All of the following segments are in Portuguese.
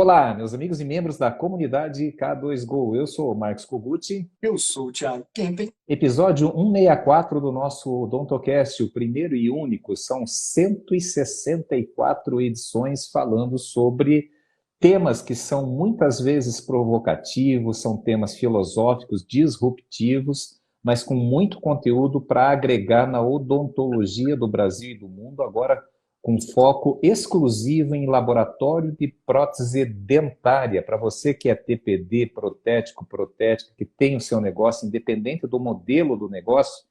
Olá, meus amigos e membros da comunidade K2Go. Eu sou o Marcos Koguchi. Eu sou o Thiago Kempen. Episódio 164 do nosso Odontocast, o primeiro e único. São 164 edições falando sobre temas que são muitas vezes provocativos, são temas filosóficos, disruptivos, mas com muito conteúdo para agregar na odontologia do Brasil e do mundo, agora com foco exclusivo em laboratório de prótese dentária. Para você que é TPD, protético, protética, que tem o seu negócio, independente do modelo do negócio,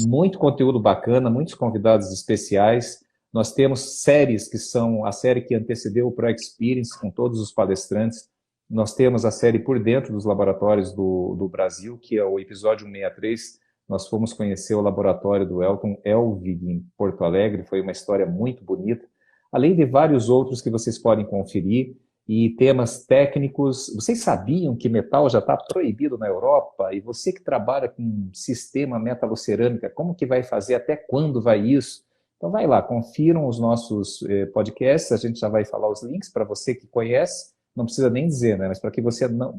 muito conteúdo bacana, muitos convidados especiais. Nós temos séries que são a série que antecedeu o Pro Experience, com todos os palestrantes. Nós temos a série Por Dentro dos Laboratórios do Brasil, que é o episódio 163. Nós fomos conhecer o laboratório do Elton Elvig, em Porto Alegre. Foi uma história muito bonita. Além de vários outros que vocês podem conferir. E temas técnicos. Vocês sabiam que metal já está proibido na Europa? E você que trabalha com sistema metalocerâmica, como que vai fazer? Até quando vai isso? Então vai lá, confiram os nossos podcasts, a gente já vai falar os links para você que conhece, não precisa nem dizer, né? Mas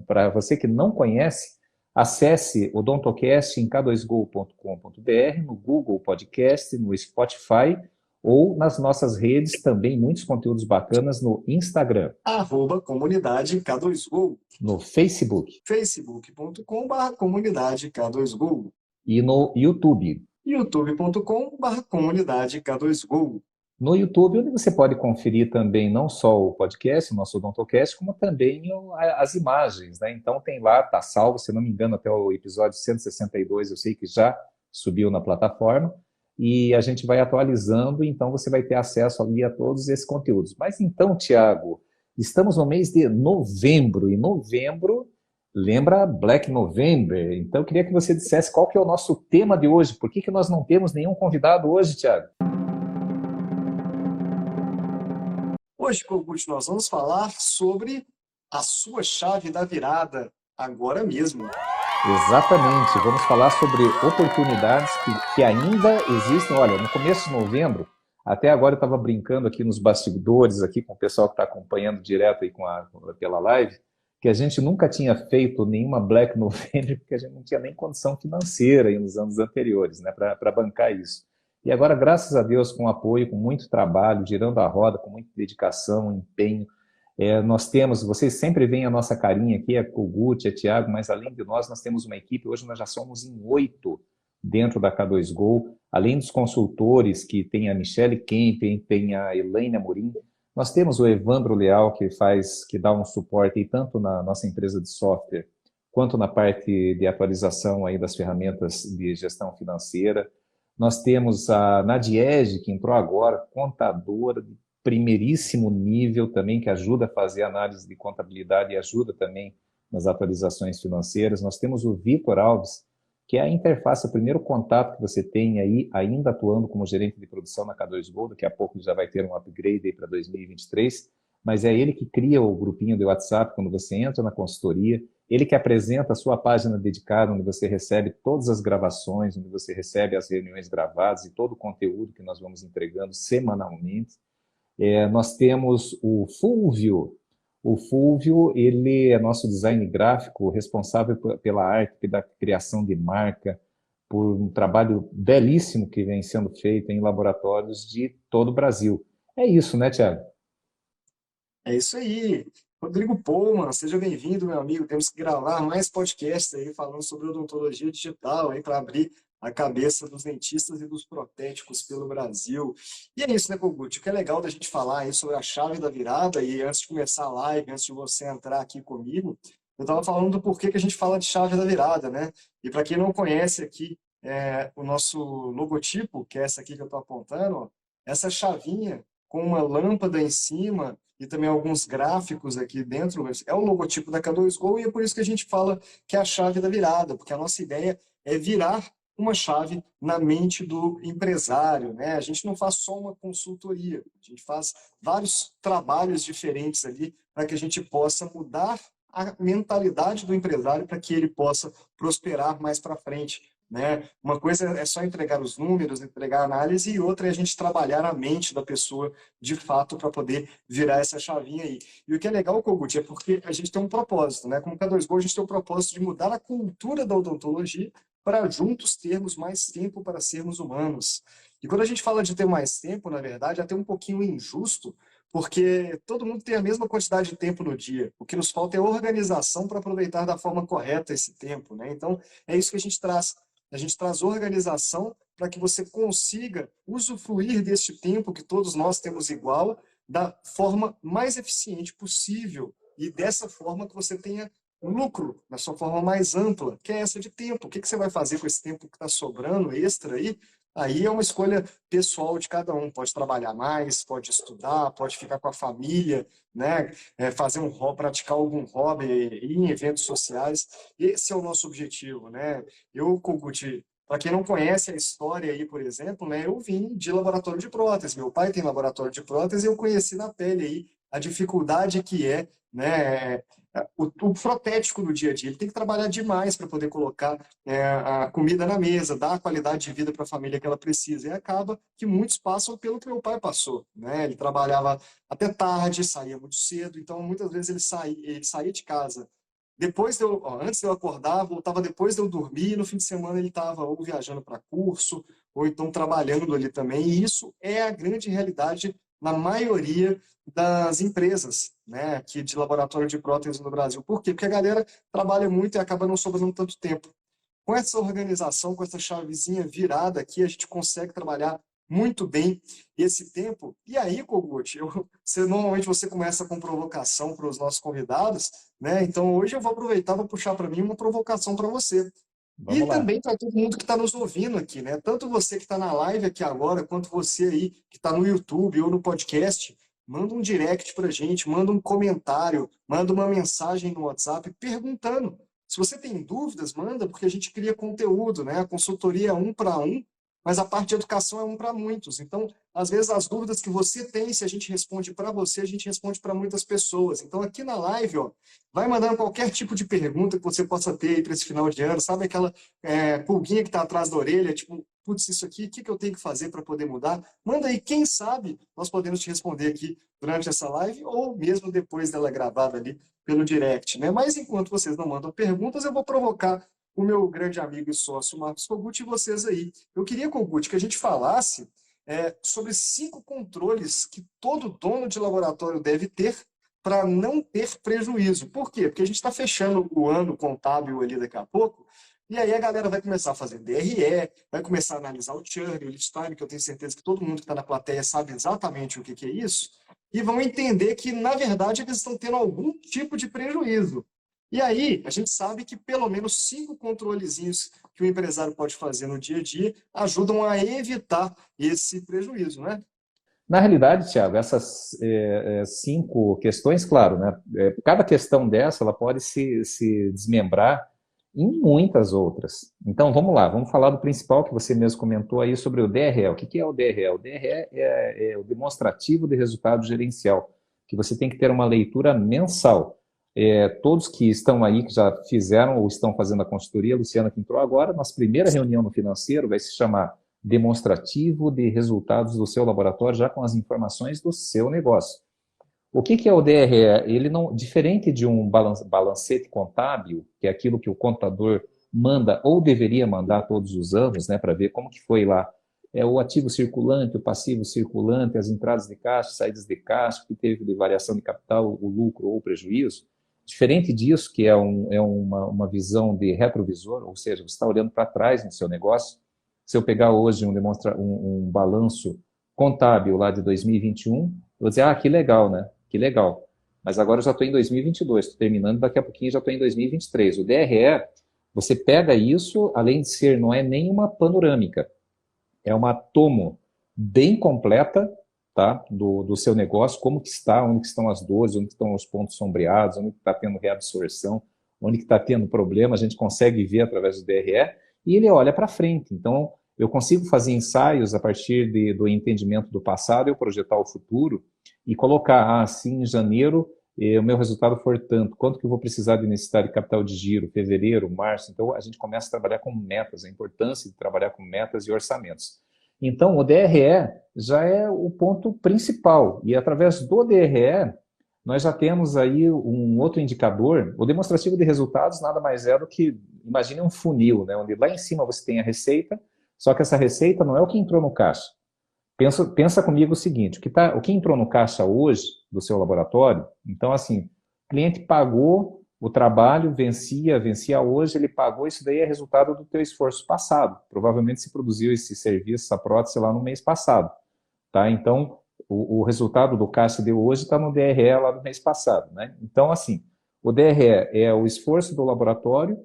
para você que não conhece, acesse o Odontocast em k2go.com.br, no Google Podcast, no Spotify ou nas nossas redes, também muitos conteúdos bacanas no Instagram. @comunidade K2Go. No Facebook. facebook.com/comunidade K2Go. E no YouTube. youtube.com/comunidade K2Go. No YouTube, onde você pode conferir também não só o podcast, o nosso Odontocast, como também as imagens, né? Então tem lá, tá salvo, se não me engano, até o episódio 162, eu sei que já subiu na plataforma, e a gente vai atualizando, então você vai ter acesso ali a todos esses conteúdos. Mas então, Thiago, estamos no mês de novembro, e novembro lembra Black November, então eu queria que você dissesse qual que é o nosso tema de hoje, por que nós não temos nenhum convidado hoje, Thiago? Hoje, Kogut, nós vamos falar sobre a sua chave da virada, agora mesmo. Exatamente, vamos falar sobre oportunidades que ainda existem. Olha, no começo de novembro, até agora eu estava brincando aqui nos bastidores, aqui com o pessoal que está acompanhando direto aí pela live, que a gente nunca tinha feito nenhuma Black November, porque a gente não tinha nem condição financeira aí nos anos anteriores, né, para bancar isso. E agora, graças a Deus, com apoio, com muito trabalho, girando a roda, com muita dedicação, empenho, nós temos, vocês sempre veem a nossa carinha aqui, é Kogut, é Thiago, mas além de nós temos uma equipe, hoje nós já somos em 8 dentro da K2Go, além dos consultores, que tem a Michele Kempen, tem a Elaine Amorim, nós temos o Evandro Leal, que dá um suporte aí, tanto na nossa empresa de software, quanto na parte de atualização aí das ferramentas de gestão financeira. Nós temos a Nadiege, que entrou agora, contadora de primeiríssimo nível também, que ajuda a fazer análise de contabilidade e ajuda também nas atualizações financeiras. Nós temos o Vitor Alves, que é a interface, o primeiro contato que você tem aí, ainda atuando como gerente de produção na K2Go, daqui a pouco ele já vai ter um upgrade aí para 2023, mas é ele que cria o grupinho de WhatsApp quando você entra na consultoria, ele que apresenta a sua página dedicada, onde você recebe todas as gravações, onde você recebe as reuniões gravadas e todo o conteúdo que nós vamos entregando semanalmente. Nós temos o Fulvio. O Fulvio, ele é nosso design gráfico, responsável pela arte, pela criação de marca, por um trabalho belíssimo que vem sendo feito em laboratórios de todo o Brasil. É isso, né, Thiago? É isso aí. Rodrigo Pollmann, seja bem-vindo, meu amigo. Temos que gravar mais podcasts aí falando sobre odontologia digital aí para abrir a cabeça dos dentistas e dos protéticos pelo Brasil. E é isso, né, Kogut? O que é legal da gente falar aí sobre a chave da virada, e antes de começar a live, antes de você entrar aqui comigo, eu estava falando do porquê que a gente fala de chave da virada, né? E para quem não conhece aqui o nosso logotipo, que é essa aqui que eu estou apontando, ó, essa chavinha com uma lâmpada em cima e também alguns gráficos aqui dentro, é o logotipo da K2Go, e é por isso que a gente fala que é a chave da virada, porque a nossa ideia é virar uma chave na mente do empresário, né? A gente não faz só uma consultoria, a gente faz vários trabalhos diferentes ali para que a gente possa mudar a mentalidade do empresário para que ele possa prosperar mais para frente. né? Uma coisa é só entregar os números, entregar a análise, e outra é a gente trabalhar a mente da pessoa de fato para poder virar essa chavinha aí. E o que é legal, Kogut, é porque a gente tem um propósito, né? Como K2Go, a gente tem o propósito de mudar a cultura da odontologia para juntos termos mais tempo para sermos humanos. E quando a gente fala de ter mais tempo, na verdade, é até um pouquinho injusto, porque todo mundo tem a mesma quantidade de tempo no dia. O que nos falta é organização para aproveitar da forma correta esse tempo, né? Então, é isso que a gente traz. A gente traz organização para que você consiga usufruir deste tempo que todos nós temos igual, da forma mais eficiente possível. E dessa forma que você tenha lucro, na sua forma mais ampla, que é essa de tempo. O que você vai fazer com esse tempo que está sobrando extra aí? Aí é uma escolha pessoal de cada um. Pode trabalhar mais, pode estudar, pode ficar com a família, né? Fazer um hobby, praticar algum hobby, ir em eventos sociais. Esse é o nosso objetivo, né? Eu, Kogut, para quem não conhece a história aí, por exemplo, né? Eu vim de laboratório de prótese. Meu pai tem laboratório de prótese e eu conheci na pele aí a dificuldade que é, né? O protético do dia a dia. Ele tem que trabalhar demais para poder colocar a comida na mesa, dar a qualidade de vida para a família que ela precisa. E acaba que muitos passam pelo que meu pai passou, né? Ele trabalhava até tarde, saía muito cedo, então muitas vezes ele saía de casa. Antes de eu acordar, voltava depois de eu dormir, e no fim de semana ele estava ou viajando para curso, ou então trabalhando ali também. E isso é a grande realidade na maioria das empresas, né, aqui de laboratório de prótese no Brasil. Por quê? Porque a galera trabalha muito e acaba não sobrando tanto tempo. Com essa organização, com essa chavezinha virada aqui, a gente consegue trabalhar muito bem esse tempo. E aí, Kogut, normalmente você começa com provocação para os nossos convidados, né? Então hoje eu vou aproveitar para puxar para mim uma provocação para você. E Vamos lá. também para todo mundo que está nos ouvindo aqui, né? Tanto você que está na live aqui agora, quanto você aí que está no YouTube ou no podcast, manda um direct para a gente, manda um comentário, manda uma mensagem no WhatsApp perguntando. Se você tem dúvidas, manda, porque a gente cria conteúdo, né? A consultoria é um para um, mas a parte de educação é um para muitos. Então, às vezes, as dúvidas que você tem, se a gente responde para você, a gente responde para muitas pessoas. Então, aqui na live, ó, vai mandando qualquer tipo de pergunta que você possa ter aí para esse final de ano. Sabe aquela pulguinha que está atrás da orelha, tipo, putz, isso aqui, o que eu tenho que fazer para poder mudar? Manda aí, quem sabe nós podemos te responder aqui durante essa live ou mesmo depois dela gravada ali pelo direct, né? Mas enquanto vocês não mandam perguntas, eu vou provocar o meu grande amigo e sócio Marcos Kogut e vocês aí. Eu queria, Kogut, que a gente falasse sobre 5 controles que todo dono de laboratório deve ter para não ter prejuízo. Por quê? Porque a gente está fechando o ano contábil ali daqui a pouco, e aí a galera vai começar a fazer DRE, vai começar a analisar o churn, o lead time, que eu tenho certeza que todo mundo que está na plateia sabe exatamente o que é isso, e vão entender que, na verdade, eles estão tendo algum tipo de prejuízo. E aí, a gente sabe que pelo menos 5 controlezinhos que o empresário pode fazer no dia a dia ajudam a evitar esse prejuízo, né? Na realidade, Thiago, essas 5 questões, claro, né? Cada questão dessa ela pode se desmembrar em muitas outras. Então, vamos lá, vamos falar do principal que você mesmo comentou aí sobre o DRE. O que é o DRE? O DRE é o demonstrativo de resultado gerencial, que você tem que ter uma leitura mensal. Todos que estão aí, que já fizeram ou estão fazendo a consultoria, a Luciana que entrou agora, nossa primeira reunião no financeiro vai se chamar demonstrativo de resultados do seu laboratório, já com as informações do seu negócio. O que é o DRE? Ele não, diferente de um balancete contábil, que é aquilo que o contador manda ou deveria mandar todos os anos, né, para ver como que foi lá, o ativo circulante, o passivo circulante, as entradas de caixa, saídas de caixa, que teve de variação de capital, o lucro ou o prejuízo. Diferente disso, que é uma visão de retrovisor, ou seja, você está olhando para trás no seu negócio. Se eu pegar hoje um balanço contábil lá de 2021, eu vou dizer, que legal, né? Que legal. Mas agora eu já estou em 2022, estou terminando, daqui a pouquinho já estou em 2023. O DRE, você pega isso, além de ser, não é nem uma panorâmica, é uma tomo bem completa, tá? Do seu negócio, como que está, onde que estão as dores, onde que estão os pontos sombreados, onde que está tendo reabsorção, onde que está tendo problema, a gente consegue ver através do DRE, e ele olha para frente. Então, eu consigo fazer ensaios a partir do entendimento do passado, eu projetar o futuro, e colocar, assim, em janeiro, e o meu resultado for tanto, quanto que eu vou precisar de necessidade de capital de giro, fevereiro, março, então a gente começa a trabalhar com metas, a importância de trabalhar com metas e orçamentos. Então, o DRE já é o ponto principal, e através do DRE, nós já temos aí um outro indicador. O demonstrativo de resultados nada mais é do que, imagine um funil, né, onde lá em cima você tem a receita, só que essa receita não é o que entrou no caixa. Pensa comigo o seguinte, o que entrou no caixa hoje do seu laboratório, então assim, o cliente pagou o trabalho, vencia hoje, ele pagou, isso daí é resultado do teu esforço passado. Provavelmente se produziu esse serviço, essa prótese lá no mês passado. Tá? Então, o resultado do caixa de hoje está no DRE lá do mês passado. Né? Então, assim, o DRE é o esforço do laboratório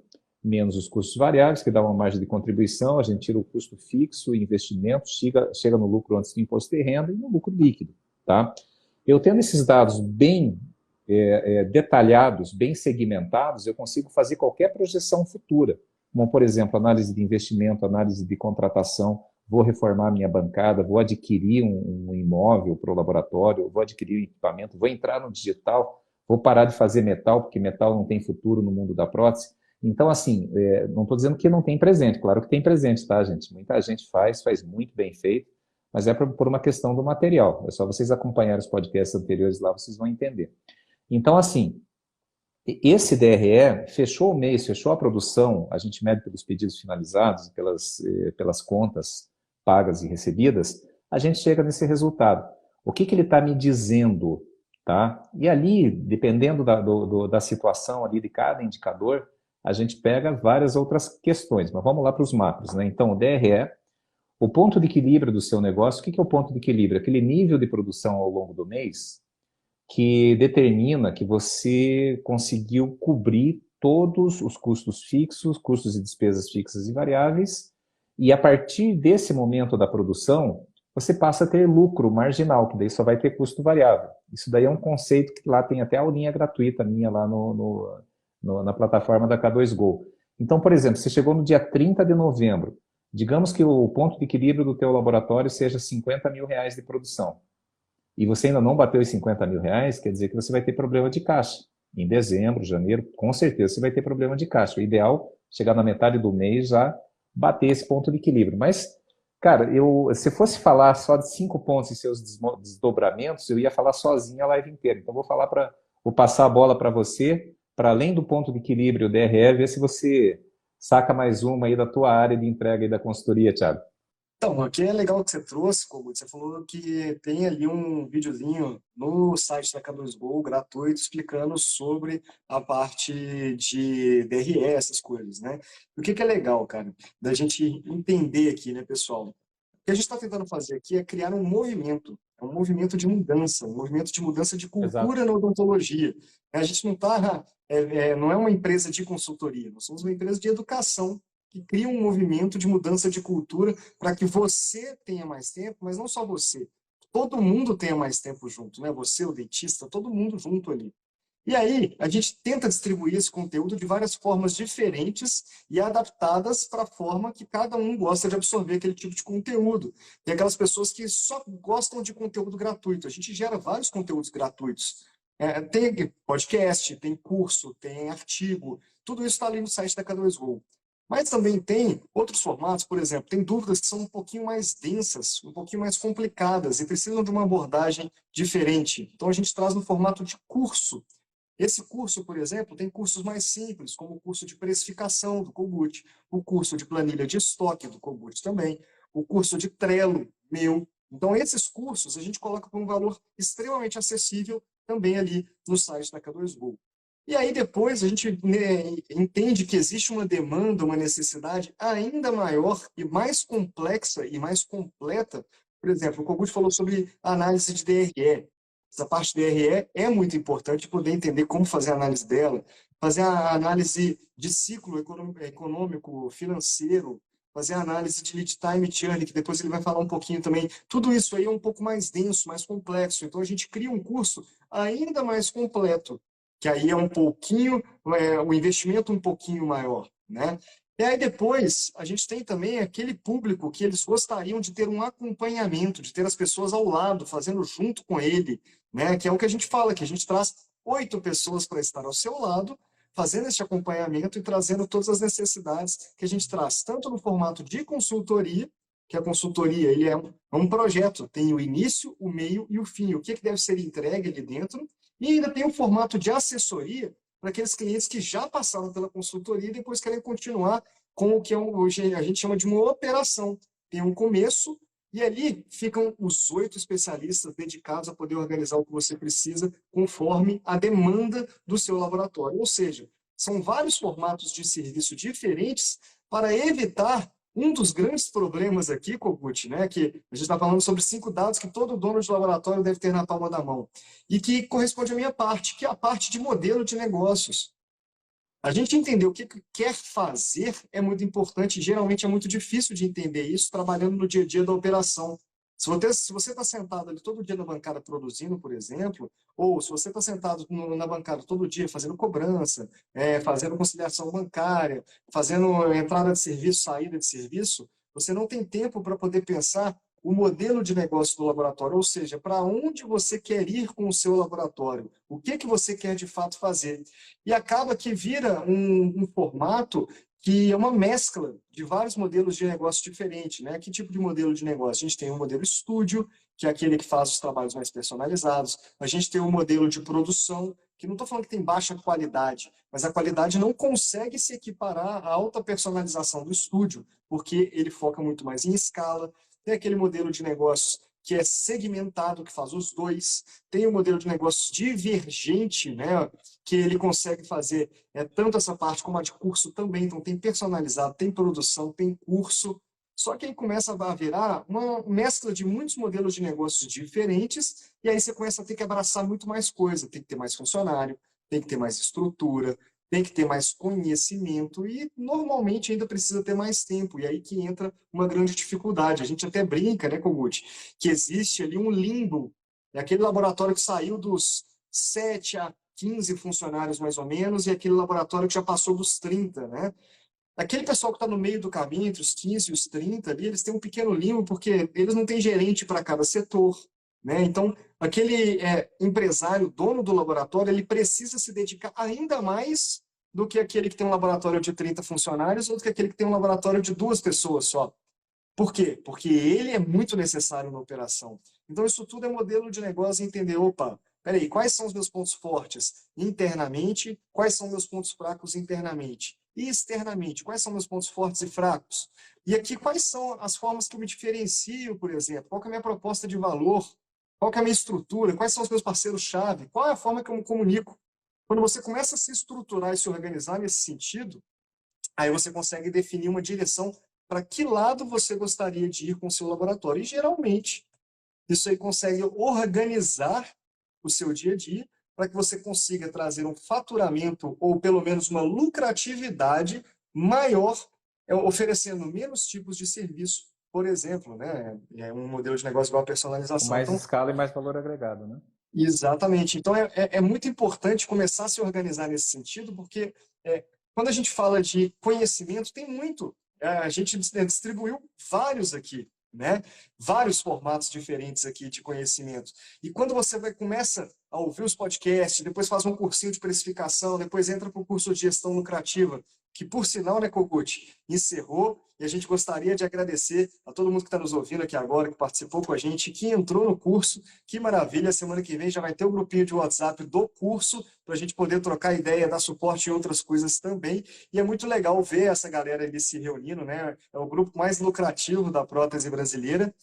menos os custos variáveis, que dá uma margem de contribuição, a gente tira o custo fixo, investimento, chega no lucro antes do imposto de renda e no lucro líquido. Tá? Eu tendo esses dados bem detalhados, bem segmentados, eu consigo fazer qualquer projeção futura, como, por exemplo, análise de investimento, análise de contratação, vou reformar minha bancada, vou adquirir um imóvel para o laboratório, vou adquirir um equipamento, vou entrar no digital, vou parar de fazer metal, porque metal não tem futuro no mundo da prótese. Então, assim, não estou dizendo que não tem presente, claro que tem presente, tá, gente? Muita gente faz muito bem feito, mas é por uma questão do material. É só vocês acompanharem os podcasts anteriores lá, vocês vão entender. Então, assim, esse DRE fechou o mês, fechou a produção, a gente mede pelos pedidos finalizados, pelas contas pagas e recebidas, a gente chega nesse resultado. O que ele está me dizendo? Tá? E ali, dependendo da situação ali de cada indicador, a gente pega várias outras questões, mas vamos lá para os macros. Né? Então, o DRE, o ponto de equilíbrio do seu negócio, o que é o ponto de equilíbrio? Aquele nível de produção ao longo do mês que determina que você conseguiu cobrir todos os custos fixos, custos e despesas fixas e variáveis, e a partir desse momento da produção, você passa a ter lucro marginal, que daí só vai ter custo variável. Isso daí é um conceito que lá tem até a aulinha gratuita minha lá na plataforma da K2Go. Então, por exemplo, você chegou no dia 30 de novembro, digamos que o ponto de equilíbrio do teu laboratório seja 50 mil reais de produção, e você ainda não bateu os 50 mil reais, quer dizer que você vai ter problema de caixa. Em dezembro, janeiro, com certeza você vai ter problema de caixa. O ideal é chegar na metade do mês já bater esse ponto de equilíbrio. Mas, cara, se fosse falar só de 5 pontos e seus desdobramentos, eu ia falar sozinho a live inteira. Então, vou passar a bola para você, para além do ponto de equilíbrio DRE, ver se você saca mais uma aí da tua área de entrega e da consultoria, Thiago. Então, aqui é legal que você trouxe, Kogut. Você falou que tem ali um videozinho no site da K2Go, gratuito, explicando sobre a parte de DRE, essas coisas, né? O que é legal, cara, da gente entender aqui, né, pessoal? O que a gente está tentando fazer aqui é criar um movimento de mudança, um movimento de mudança de Exato. cultura na odontologia. A gente não é uma empresa de consultoria, nós somos uma empresa de educação que cria um movimento de mudança de cultura para que você tenha mais tempo, mas não só você, todo mundo tenha mais tempo junto, né? Você, o dentista, todo mundo junto ali. E aí, a gente tenta distribuir esse conteúdo de várias formas diferentes e adaptadas para a forma que cada um gosta de absorver aquele tipo de conteúdo. Tem aquelas pessoas que só gostam de conteúdo gratuito. A gente gera vários conteúdos gratuitos. Tem podcast, tem curso, tem artigo. Tudo isso está ali no site da K2Go. Mas também tem outros formatos, por exemplo, tem dúvidas que são um pouquinho mais densas, um pouquinho mais complicadas e precisam de uma abordagem diferente. Então a gente traz no formato de curso. Esse curso, por exemplo, tem cursos mais simples, como o curso de precificação do Kogut, o curso de planilha de estoque do Kogut também, o curso de Trello meu. Então esses cursos a gente coloca por um valor extremamente acessível também ali no site da K2Go. E aí depois a gente entende que existe uma demanda, uma necessidade ainda maior e mais complexa e mais completa. Por exemplo, o Kogut falou sobre a análise de DRE. Essa parte de DRE é muito importante poder entender como fazer a análise dela, fazer a análise de ciclo econômico, financeiro, fazer a análise de lead time churn, que depois ele vai falar um pouquinho também. Tudo isso aí é um pouco mais denso, mais complexo. Então a gente cria um curso ainda mais completo, que aí é um pouquinho, o investimento um pouquinho maior, né? E aí depois a gente tem também aquele público que eles gostariam de ter um acompanhamento, de ter as pessoas ao lado, fazendo junto com ele, né? Que é o que a gente fala, que a gente traz 8 pessoas para estar ao seu lado, fazendo esse acompanhamento e trazendo todas as necessidades que a gente traz, tanto no formato de consultoria, que a consultoria ele é um projeto, tem o início, o meio e o fim, o que deve ser entregue ali dentro, e ainda tem o formato de assessoria para aqueles clientes que já passaram pela consultoria e depois querem continuar com o que hoje a gente chama de uma operação. Tem um começo, e ali ficam os 8 especialistas dedicados a poder organizar o que você precisa conforme a demanda do seu laboratório. Ou seja, são vários formatos de serviço diferentes para evitar um dos grandes problemas aqui, Kogut, né, que a gente está falando sobre 5 dados que todo dono de laboratório deve ter na palma da mão, e que corresponde à minha parte, que é a parte de modelo de negócios. A gente entender o que quer fazer é muito importante, geralmente é muito difícil de entender isso trabalhando no dia a dia da operação. Se você está sentado ali todo dia na bancada produzindo, por exemplo, ou se você está sentado na bancada todo dia fazendo cobrança, fazendo conciliação bancária, fazendo entrada de serviço, saída de serviço, você não tem tempo para poder pensar o modelo de negócio do laboratório, ou seja, para onde você quer ir com o seu laboratório, o que você quer de fato fazer. E acaba que vira um formato que é uma mescla de vários modelos de negócio diferentes, né? Que tipo de modelo de negócio? A gente tem um modelo estúdio, que é aquele que faz os trabalhos mais personalizados. A gente tem um modelo de produção, que não estou falando que tem baixa qualidade, mas a qualidade não consegue se equiparar à alta personalização do estúdio, porque ele foca muito mais em escala. Tem aquele modelo de negócios que é segmentado, que faz os dois. Tem o modelo de negócios divergente, né, que ele consegue fazer tanto essa parte como a de curso também. Então, tem personalizado, tem produção, tem curso. Só que aí começa a virar uma mescla de muitos modelos de negócios diferentes, e aí você começa a ter que abraçar muito mais coisa. Tem que ter mais funcionário, tem que ter mais estrutura, tem que ter mais conhecimento e normalmente ainda precisa ter mais tempo. E aí que entra uma grande dificuldade. A gente até brinca, né, Kogut, que existe ali um limbo. É aquele laboratório que saiu dos 7 a 15 funcionários mais ou menos e aquele laboratório que já passou dos 30, né? Aquele pessoal que está no meio do caminho, entre os 15 e os 30 ali, eles têm um pequeno limbo porque eles não têm gerente para cada setor, né? Então, aquele empresário, dono do laboratório, ele precisa se dedicar ainda mais do que aquele que tem um laboratório de 30 funcionários ou do que aquele que tem um laboratório de 2 pessoas só. Por quê? Porque ele é muito necessário na operação. Então, isso tudo é modelo de negócio e entender, opa, peraí, quais são os meus pontos fortes internamente, quais são meus pontos fracos internamente? E externamente, quais são meus pontos fortes e fracos? E aqui, quais são as formas que eu me diferencio, por exemplo? Qual que é a minha proposta de valor? Qual que é a minha estrutura? Quais são os meus parceiros-chave? Qual é a forma que eu me comunico? Quando você começa a se estruturar e se organizar nesse sentido, aí você consegue definir uma direção para que lado você gostaria de ir com o seu laboratório. E, geralmente, isso aí consegue organizar o seu dia a dia para que você consiga trazer um faturamento ou, pelo menos, uma lucratividade maior, oferecendo menos tipos de serviço, por exemplo, né? É um modelo de negócio igual a Com personalização. mais Então, escala e mais valor agregado, né? exatamente. Então, é muito importante começar a se organizar nesse sentido, porque quando a gente fala de conhecimento, tem muito. A gente distribuiu vários aqui, né? Vários formatos diferentes aqui de conhecimento. E quando você começa a ouvir os podcasts, depois faz um cursinho de precificação, depois entra para o curso de gestão lucrativa, que, por sinal, né, Kogut, encerrou, e a gente gostaria de agradecer a todo mundo que está nos ouvindo aqui agora, que participou com a gente, que entrou no curso. Que maravilha! Semana que vem já vai ter o grupinho de WhatsApp do curso, para a gente poder trocar ideia, dar suporte em outras coisas também. E é muito legal ver essa galera ali se reunindo, né? É o grupo mais lucrativo da prótese brasileira.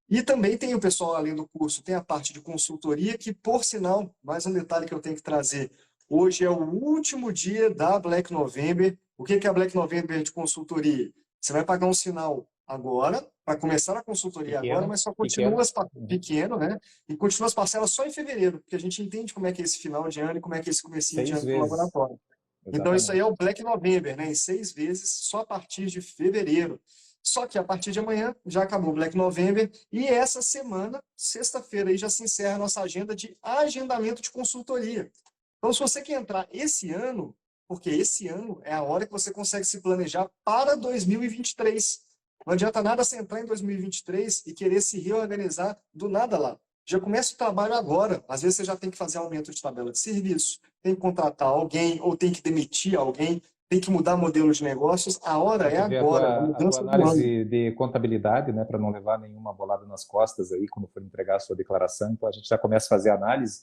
E também tem o pessoal, além do curso, tem a parte de consultoria, que, por sinal, mais um detalhe que eu tenho que trazer. Hoje é o último dia da Black November. O que é a Black November de consultoria? Você vai pagar um sinal agora, para começar a consultoria agora, mas só continua pequeno, né? E continua as parcelas só em fevereiro, porque a gente entende como é que é esse final de ano e como é que é esse comecinho de 6 ano do vezes. laboratório. Então, isso aí é o Black November, né? Em 6 vezes, só a partir de fevereiro. Só que a partir de amanhã já acabou o Black November e essa semana, sexta-feira, aí já se encerra a nossa agenda de agendamento de consultoria. Então, se você quer entrar esse ano, porque esse ano é a hora que você consegue se planejar para 2023. Não adianta nada você entrar em 2023 e querer se reorganizar do nada lá. já começa o trabalho agora. Às vezes você já tem que fazer aumento de tabela de serviço, tem que contratar alguém, ou tem que demitir alguém, tem que mudar modelo de negócios. A hora Tem é que ver agora, é a a tua mudança do ano. análise de contabilidade, né, para não levar nenhuma bolada nas costas aí quando for entregar a sua declaração. Então a gente já começa a fazer análise,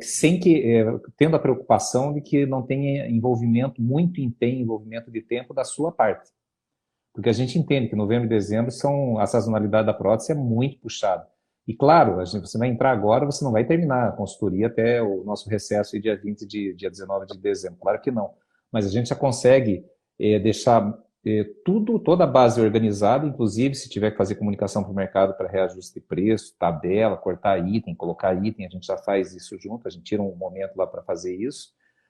sem que, tendo a preocupação de que não tenha envolvimento, muito empenho, envolvimento de tempo da sua parte. Porque a gente entende que novembro e dezembro a sazonalidade da prótese é muito puxada. E claro, você vai entrar agora, você não vai terminar a consultoria até o nosso recesso dia 20 dia 19 de dezembro. Claro que não. Mas a gente já consegue deixar toda a base organizada, inclusive se tiver que fazer comunicação para o mercado para reajuste de preço, tabela, cortar item, colocar item, a gente já faz isso junto, a gente tira um momento lá para fazer isso.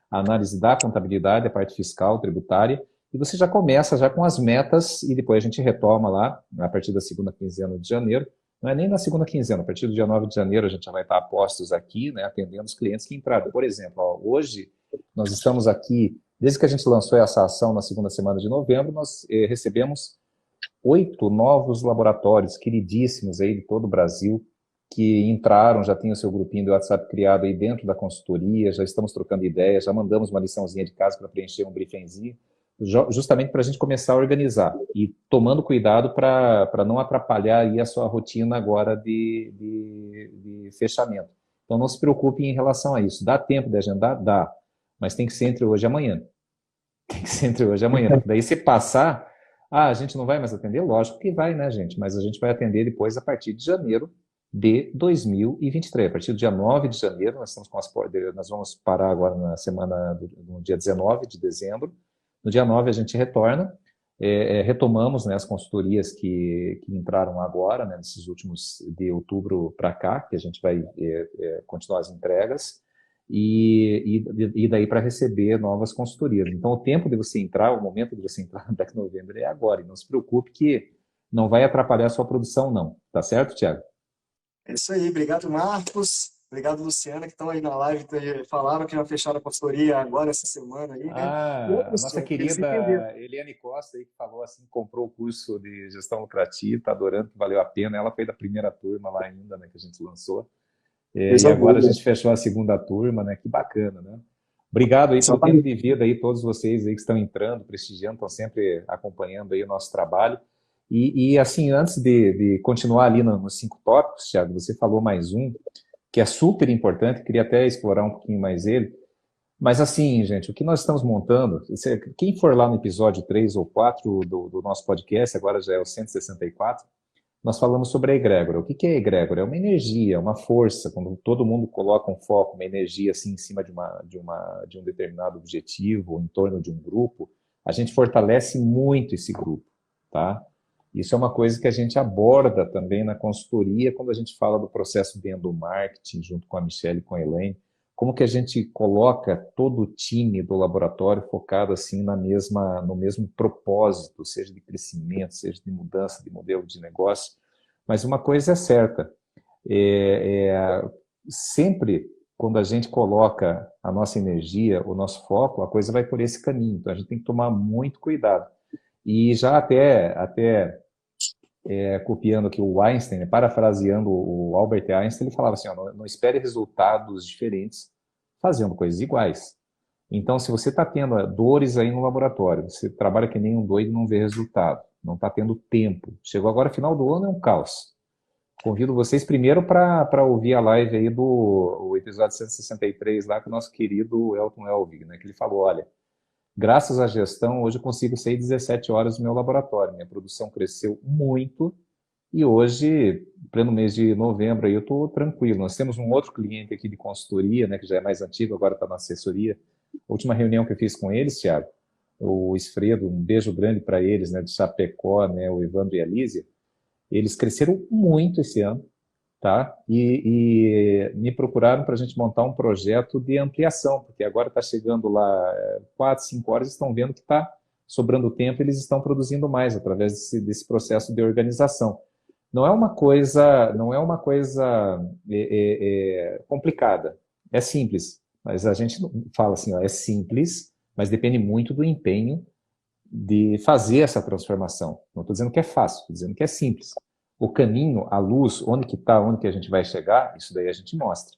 A análise da contabilidade, a parte fiscal, tributária, e você já começa já com as metas e depois a gente retoma lá, a partir da segunda quinzena de janeiro. Não é nem na segunda quinzena, a partir do dia 9 de janeiro a gente já vai estar a postos aqui, né, atendendo os clientes que entraram. Por exemplo, hoje nós estamos aqui, desde que a gente lançou essa ação na segunda semana de novembro, nós recebemos 8 novos laboratórios queridíssimos aí de todo o Brasil, que entraram, já tinham o seu grupinho do WhatsApp criado aí dentro da consultoria, já estamos trocando ideias, já mandamos uma liçãozinha de casa para preencher um briefingzinho, justamente para a gente começar a organizar e tomando cuidado para não atrapalhar aí a sua rotina agora de fechamento. Então não se preocupe em relação a isso. Dá tempo de agendar? Dá, mas tem que ser entre hoje e amanhã. Tem que ser entre hoje e amanhã, porque daí se passar, a gente não vai mais atender? Lógico que vai, né, gente? Mas a gente vai atender depois a partir de janeiro de 2023. A partir do dia 9 de janeiro, nós vamos parar agora na semana, no dia 19 de dezembro. No dia 9 a gente retorna, retomamos, né, as consultorias que entraram agora, né, nesses últimos de outubro para cá, que a gente vai continuar as entregas, e daí para receber novas consultorias. Então, o tempo de você entrar, o momento de você entrar no Black November é agora, e não se preocupe que não vai atrapalhar a sua produção, não. Tá certo, Thiago? É isso aí, obrigado, Marcos. Obrigado, Luciana, que estão aí na live, falaram que já fecharam a consultoria agora, essa semana aí, né? E é A isso, nossa eles entenderam. querida Eliane Costa aí que falou assim, comprou o curso de gestão lucrativa, está adorando, que valeu a pena. Ela foi da primeira turma lá ainda, né, que a gente lançou. E Coisa agora a boa. gente fechou a segunda turma, né? Que bacana, né? Obrigado aí pelo tempo de vida aí, todos vocês aí que estão entrando, prestigiando, estão sempre acompanhando aí o nosso trabalho. Assim, antes de continuar ali nos 5 tópicos, Thiago, você falou mais um, que é super importante, queria até explorar um pouquinho mais ele. Mas assim, gente, o que nós estamos montando, quem for lá no episódio 3 ou 4 do nosso podcast, agora já é o 164, nós falamos sobre a egrégora. O que é a egrégora? É uma energia, uma força, quando todo mundo coloca um foco, uma energia assim em cima de um determinado objetivo, em torno de um grupo, a gente fortalece muito esse grupo, tá? Isso é uma coisa que a gente aborda também na consultoria, quando a gente fala do processo de endomarketing, junto com a Michelle e com a Elaine, como que a gente coloca todo o time do laboratório focado assim no mesmo propósito, seja de crescimento, seja de mudança de modelo de negócio. Mas uma coisa é certa, sempre quando a gente coloca a nossa energia, o nosso foco, a coisa vai por esse caminho. Então a gente tem que tomar muito cuidado. E já até copiando aqui o Einstein, né, parafraseando o Albert Einstein, ele falava assim, ó, não espere resultados diferentes fazendo coisas iguais. Então, se você está tendo dores aí no laboratório, você trabalha que nem um doido e não vê resultado, não está tendo tempo. Chegou agora, final do ano, é um caos. Convido vocês primeiro para ouvir a live aí o episódio 163 lá com o nosso querido Elton Elvig, né, que ele falou, olha, graças à gestão, hoje eu consigo sair 17 horas do meu laboratório. Minha produção cresceu muito e hoje, pleno mês de novembro, aí eu estou tranquilo. Nós temos um outro cliente aqui de consultoria, né, que já é mais antigo, agora está na assessoria. A última reunião que eu fiz com eles, Thiago, o Esfredo, um beijo grande para eles, né, de Chapecó, né, o Evandro e a Lísia, eles cresceram muito esse ano, tá? E me procuraram para a gente montar um projeto de ampliação, porque agora está chegando lá 4, 5 horas, estão vendo que está sobrando tempo, eles estão produzindo mais através desse processo de organização. Não é uma coisa complicada, é simples, mas a gente fala assim, ó, é simples, mas depende muito do empenho de fazer essa transformação. Não estou dizendo que é fácil, estou dizendo que é simples. o caminho, a luz, onde que está, onde que a gente vai chegar, isso daí a gente mostra.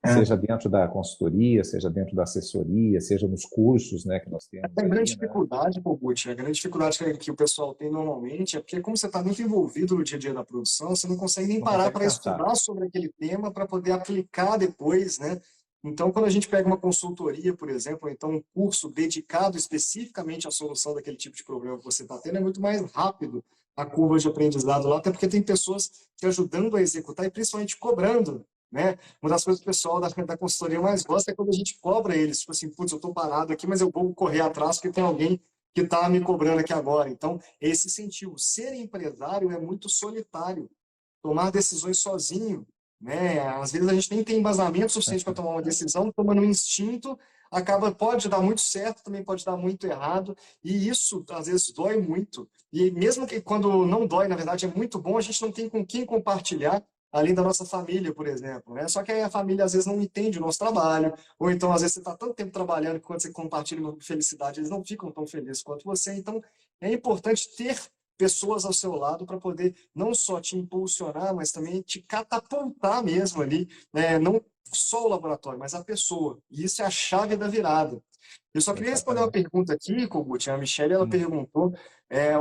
É. Seja dentro da consultoria, seja dentro da assessoria, seja nos cursos, né, que nós temos A grande aí, né? dificuldade, Kogut, a grande dificuldade que o pessoal tem normalmente é porque, como você está muito envolvido no dia a dia da produção, você não consegue nem Não parar consegue para pensar. estudar sobre aquele tema para poder aplicar depois, né? Então, quando a gente pega uma consultoria, por exemplo, ou então um curso dedicado especificamente à solução daquele tipo de problema que você está tendo, é muito mais rápido a curva de aprendizado lá, até porque tem pessoas te ajudando a executar e principalmente cobrando, né? Uma das coisas que o pessoal da consultoria mais gosta é quando a gente cobra eles, tipo assim, putz, eu estou parado aqui, mas eu vou correr atrás porque tem alguém que está me cobrando aqui agora. Então, esse incentivo. Ser empresário é muito solitário. Tomar decisões sozinho, né? Às vezes a gente nem tem embasamento suficiente para tomar uma decisão, tomando um instinto, acaba, pode dar muito certo, também pode dar muito errado, e isso às vezes dói muito. E mesmo que quando não dói, na verdade é muito bom, a gente não tem com quem compartilhar, além da nossa família, por exemplo, né? Só que aí a família às vezes não entende o nosso trabalho, ou então às vezes você está tanto tempo trabalhando que quando você compartilha uma felicidade, eles não ficam tão felizes quanto você. Então é importante ter pessoas ao seu lado para poder não só te impulsionar, mas também te catapultar mesmo ali, né? Não só o laboratório, mas a pessoa. E isso é a chave da virada. Eu só queria responder uma Exatamente. pergunta aqui, Kogut. A Michelle, ela Hum. perguntou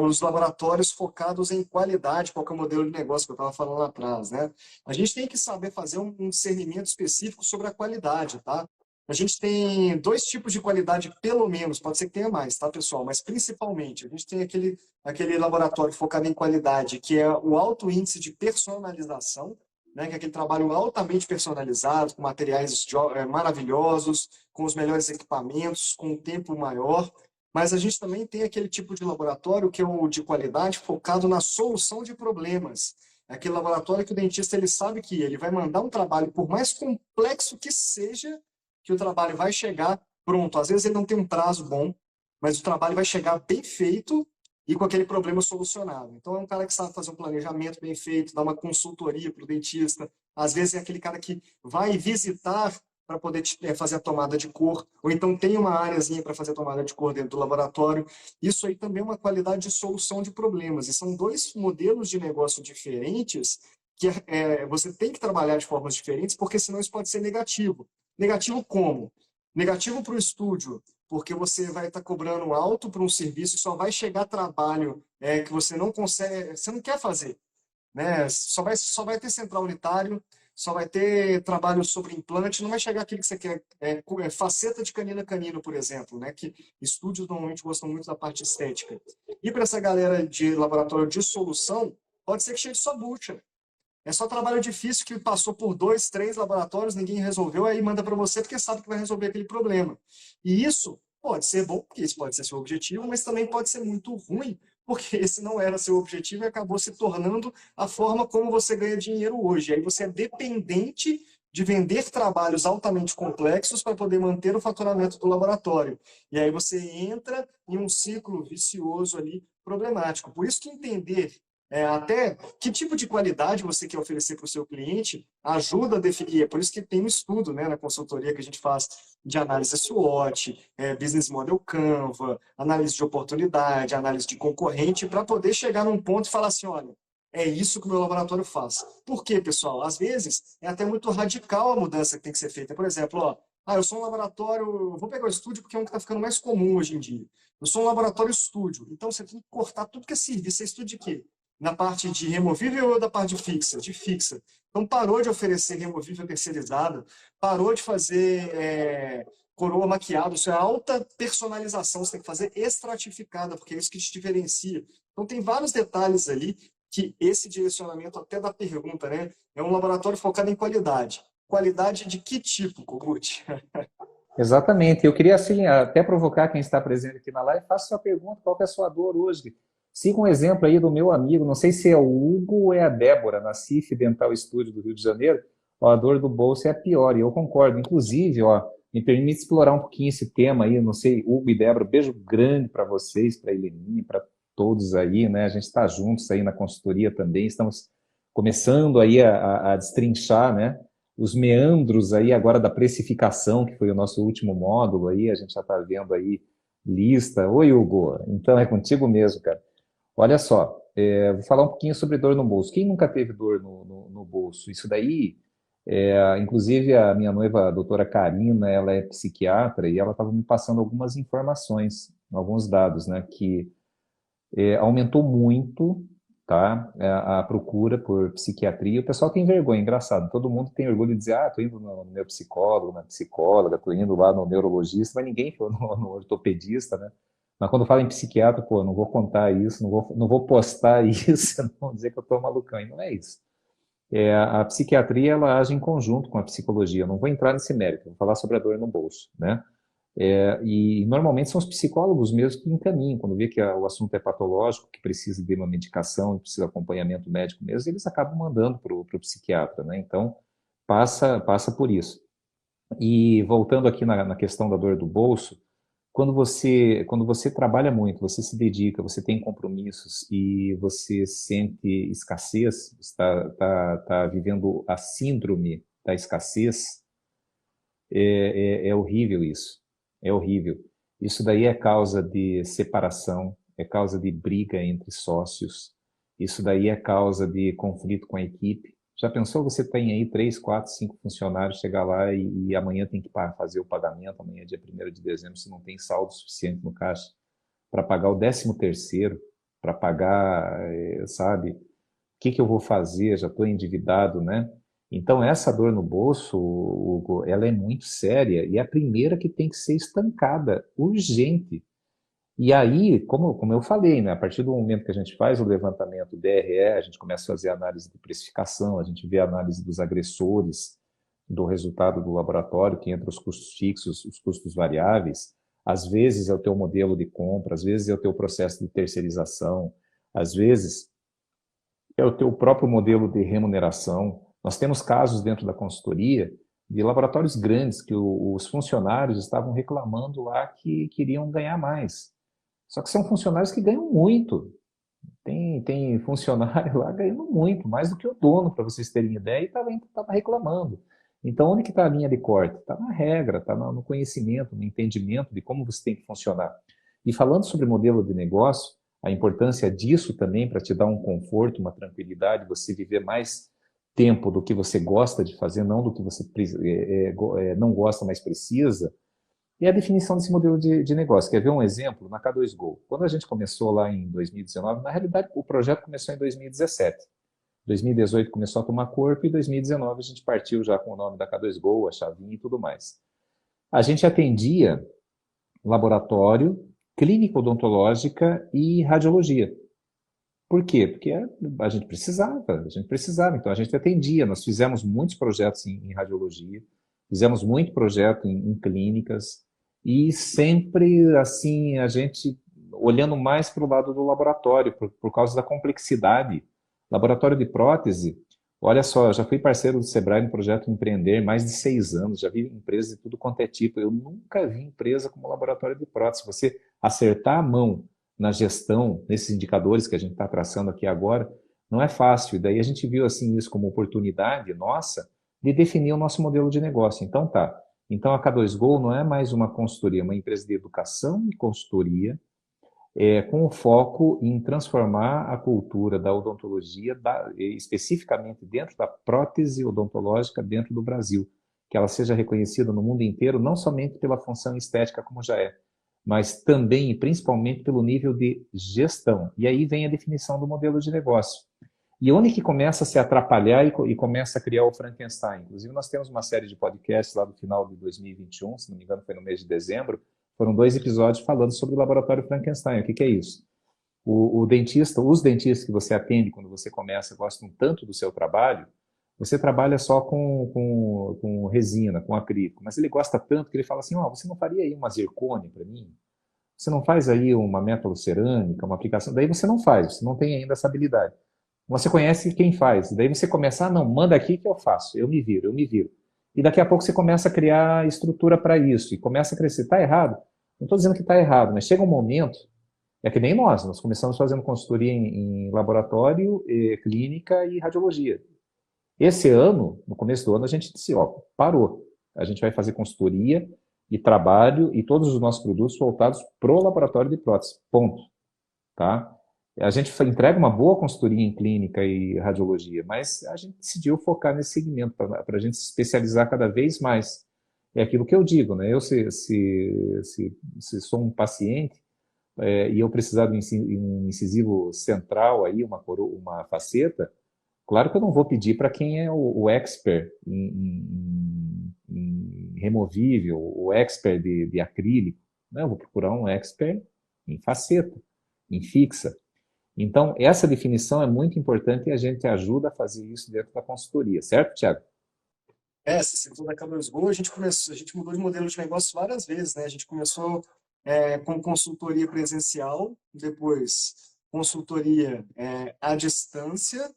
os laboratórios focados em qualidade, qual que é o modelo de negócio que eu estava falando lá atrás, né? A gente tem que saber fazer um discernimento específico sobre a qualidade, tá? A gente tem dois tipos de qualidade, pelo menos, pode ser que tenha mais, tá, pessoal? Mas principalmente, a gente tem aquele laboratório focado em qualidade, que é o alto índice de personalização, né, que é aquele trabalho altamente personalizado, com materiais maravilhosos, com os melhores equipamentos, com um tempo maior. Mas a gente também tem aquele tipo de laboratório que é o de qualidade focado na solução de problemas. É aquele laboratório que o dentista ele sabe que ele vai mandar um trabalho, por mais complexo que seja, que o trabalho vai chegar pronto. Às vezes ele não tem um prazo bom, mas o trabalho vai chegar bem feito e com aquele problema solucionado. Então, é um cara que sabe fazer um planejamento bem feito, dar uma consultoria para o dentista. Às vezes, é aquele cara que vai visitar para poder fazer a tomada de cor, ou então tem uma áreazinha para fazer a tomada de cor dentro do laboratório. Isso aí também é uma qualidade de solução de problemas. E são dois modelos de negócio diferentes que você tem que trabalhar de formas diferentes, porque senão isso pode ser negativo. Negativo como? Negativo para o estúdio, porque você vai estar cobrando alto por um serviço e só vai chegar trabalho que você não consegue, você não quer fazer, né? Só vai ter central unitário, só vai ter trabalho sobre implante, não vai chegar aquilo que você quer, faceta de canino a canino, por exemplo, né? Que estúdios normalmente gostam muito da parte estética. E para essa galera de laboratório de solução, pode ser que chegue só bucha. É só trabalho difícil que passou por 2, 3 laboratórios, ninguém resolveu, aí manda para você porque sabe que vai resolver aquele problema. E isso pode ser bom, porque isso pode ser seu objetivo, mas também pode ser muito ruim, porque esse não era seu objetivo e acabou se tornando a forma como você ganha dinheiro hoje. Aí você é dependente de vender trabalhos altamente complexos para poder manter o faturamento do laboratório. E aí você entra em um ciclo vicioso ali problemático. Por isso que entender até que tipo de qualidade você quer oferecer para o seu cliente ajuda a definir. É por isso que tem um estudo, né, na consultoria que a gente faz de análise SWOT, Business Model Canva, análise de oportunidade, análise de concorrente, para poder chegar num ponto e falar assim, olha, é isso que o meu laboratório faz. Por quê, pessoal? Às vezes é até muito radical a mudança que tem que ser feita. Por exemplo, ó, eu sou um laboratório, vou pegar o estúdio porque é um que está ficando mais comum hoje em dia. Eu sou um laboratório estúdio, então você tem que cortar tudo que é serviço. Você estuda de quê? Na parte de removível ou da parte de fixa? De fixa. Então parou de oferecer removível terceirizado, parou de fazer coroa maquiada, isso é alta personalização, você tem que fazer estratificada, porque é isso que te diferencia. Então tem vários detalhes ali que esse direcionamento até da pergunta, né? É um laboratório focado em qualidade. Qualidade de que tipo, Kogut? Exatamente. Eu queria, assim, até provocar quem está presente aqui na live, faça sua pergunta, qual que é a sua dor hoje? Siga um exemplo aí do meu amigo, não sei se é o Hugo ou é a Débora, na CIF Dental Studio do Rio de Janeiro, ó, a dor do bolso é a pior, e eu concordo. Inclusive, ó, me permite explorar um pouquinho esse tema aí, não sei, Hugo e Débora, beijo grande para vocês, para a Heleninha, para todos aí, né? A gente está juntos aí na consultoria também, estamos começando aí a destrinchar, né? Os meandros aí agora da precificação, que foi o nosso último módulo aí, a gente já está vendo aí lista. Oi, Hugo, então é contigo mesmo, cara. Olha só, vou falar um pouquinho sobre dor no bolso. Quem nunca teve dor no bolso? Isso daí, inclusive a minha noiva, a doutora Karina, ela é psiquiatra e ela estava me passando algumas informações, alguns dados, né, que aumentou muito, tá, a procura por psiquiatria. O pessoal tem vergonha, engraçado. Todo mundo tem orgulho de dizer, tô indo no meu psicólogo, na psicóloga, tô indo lá no neurologista, mas ninguém foi no ortopedista, né? Mas quando fala em psiquiatra, pô, não vou contar isso, não vou postar isso, não vou dizer que eu tô malucão. E não é isso. A psiquiatria, ela age em conjunto com a psicologia. Eu não vou entrar nesse mérito, vou falar sobre a dor no bolso, né? E normalmente são os psicólogos mesmo que encaminham, quando vê que o assunto é patológico, que precisa de uma medicação, precisa de acompanhamento médico mesmo, eles acabam mandando para o psiquiatra, né? Então, passa por isso. E voltando aqui na questão da dor do bolso, quando você trabalha muito, você se dedica, você tem compromissos e você sente escassez, está vivendo a síndrome da escassez, é horrível isso. É horrível. Isso daí é causa de separação, é causa de briga entre sócios, isso daí é causa de conflito com a equipe. Já pensou você tem aí 3, 4, 5 funcionários, chegar lá e amanhã tem que fazer o pagamento, amanhã é dia 1º de dezembro, você não tem saldo suficiente no caixa para pagar o 13º, para pagar, sabe? O que eu vou fazer? Já estou endividado, né? Então, essa dor no bolso, Hugo, ela é muito séria e é a primeira que tem que ser estancada, urgente. E aí, como eu falei, né, a partir do momento que a gente faz o levantamento DRE, a gente começa a fazer análise de precificação, a gente vê a análise dos agressores do resultado do laboratório, que entra os custos fixos, os custos variáveis. Às vezes é o teu modelo de compra, às vezes é o teu processo de terceirização, às vezes é o teu próprio modelo de remuneração. Nós temos casos dentro da consultoria de laboratórios grandes que os funcionários estavam reclamando lá que queriam ganhar mais. Só que são funcionários que ganham muito. Tem funcionário lá ganhando muito, mais do que o dono, para vocês terem ideia, e estava reclamando. Então, onde que está a linha de corte? Está na regra, está no conhecimento, no entendimento de como você tem que funcionar. E falando sobre modelo de negócio, a importância disso também para te dar um conforto, uma tranquilidade, você viver mais tempo do que você gosta de fazer, não do que você não gosta, mas precisa, e a definição desse modelo de negócio. Quer ver um exemplo? Na K2Go. Quando a gente começou lá em 2019, na realidade o projeto começou em 2017. 2018 começou a tomar corpo e em 2019 a gente partiu já com o nome da K2Go, a chavinha e tudo mais. A gente atendia laboratório, clínica odontológica e radiologia. Por quê? Porque a gente precisava. Então a gente atendia. Nós fizemos muitos projetos em radiologia, fizemos muito projeto em clínicas e sempre assim a gente olhando mais para o lado do laboratório por causa da complexidade. Laboratório de prótese, olha só, já fui parceiro do Sebrae no projeto Empreender mais de 6 anos, já vi empresas de tudo quanto é tipo. Eu nunca vi empresa como laboratório de prótese. Você acertar a mão na gestão, nesses indicadores que a gente está traçando aqui agora, não é fácil. E daí a gente viu assim isso como oportunidade nossa de definir o nosso modelo de negócio. Então tá. Então a K2Go não é mais uma consultoria, é uma empresa de educação e consultoria, com o foco em transformar a cultura da odontologia, especificamente dentro da prótese odontológica dentro do Brasil, que ela seja reconhecida no mundo inteiro, não somente pela função estética como já é, mas também e principalmente pelo nível de gestão. E aí vem a definição do modelo de negócio. E onde que começa a se atrapalhar e começa a criar o Frankenstein? Inclusive, nós temos uma série de podcasts lá do final de 2021, se não me engano foi no mês de dezembro, foram 2 episódios falando sobre o laboratório Frankenstein. O que é isso? O dentista, os dentistas que você atende quando você começa gostam tanto do seu trabalho, você trabalha só com resina, com acrílico, mas ele gosta tanto que ele fala assim, você não faria aí uma zircônia para mim? Você não faz aí uma metalocerâmica, uma aplicação? Daí você não faz, você não tem ainda essa habilidade. Você conhece quem faz, daí você começa, não, manda aqui que eu faço, eu me viro, eu me viro. E daqui a pouco você começa a criar estrutura para isso, e começa a crescer. Está errado? Não estou dizendo que está errado, mas chega um momento, é que nem nós começamos fazendo consultoria em laboratório, clínica e radiologia. Esse ano, no começo do ano, a gente disse, parou. A gente vai fazer consultoria e trabalho e todos os nossos produtos voltados para o laboratório de prótese, ponto. Tá? A gente entrega uma boa consultoria em clínica e radiologia, mas a gente decidiu focar nesse segmento para a gente se especializar cada vez mais. É aquilo que eu digo, né? Eu, se sou um paciente e eu precisar de um incisivo central, aí, uma faceta, claro que eu não vou pedir para quem é o expert em removível, o expert de acrílico. Né? Eu vou procurar um expert em faceta, em fixa. Então, essa definição é muito importante e a gente ajuda a fazer isso dentro da consultoria, certo, Tiago? Essa setor da K2Go, a gente mudou de modelo de negócio várias vezes, né? A gente começou com consultoria presencial, depois consultoria à distância,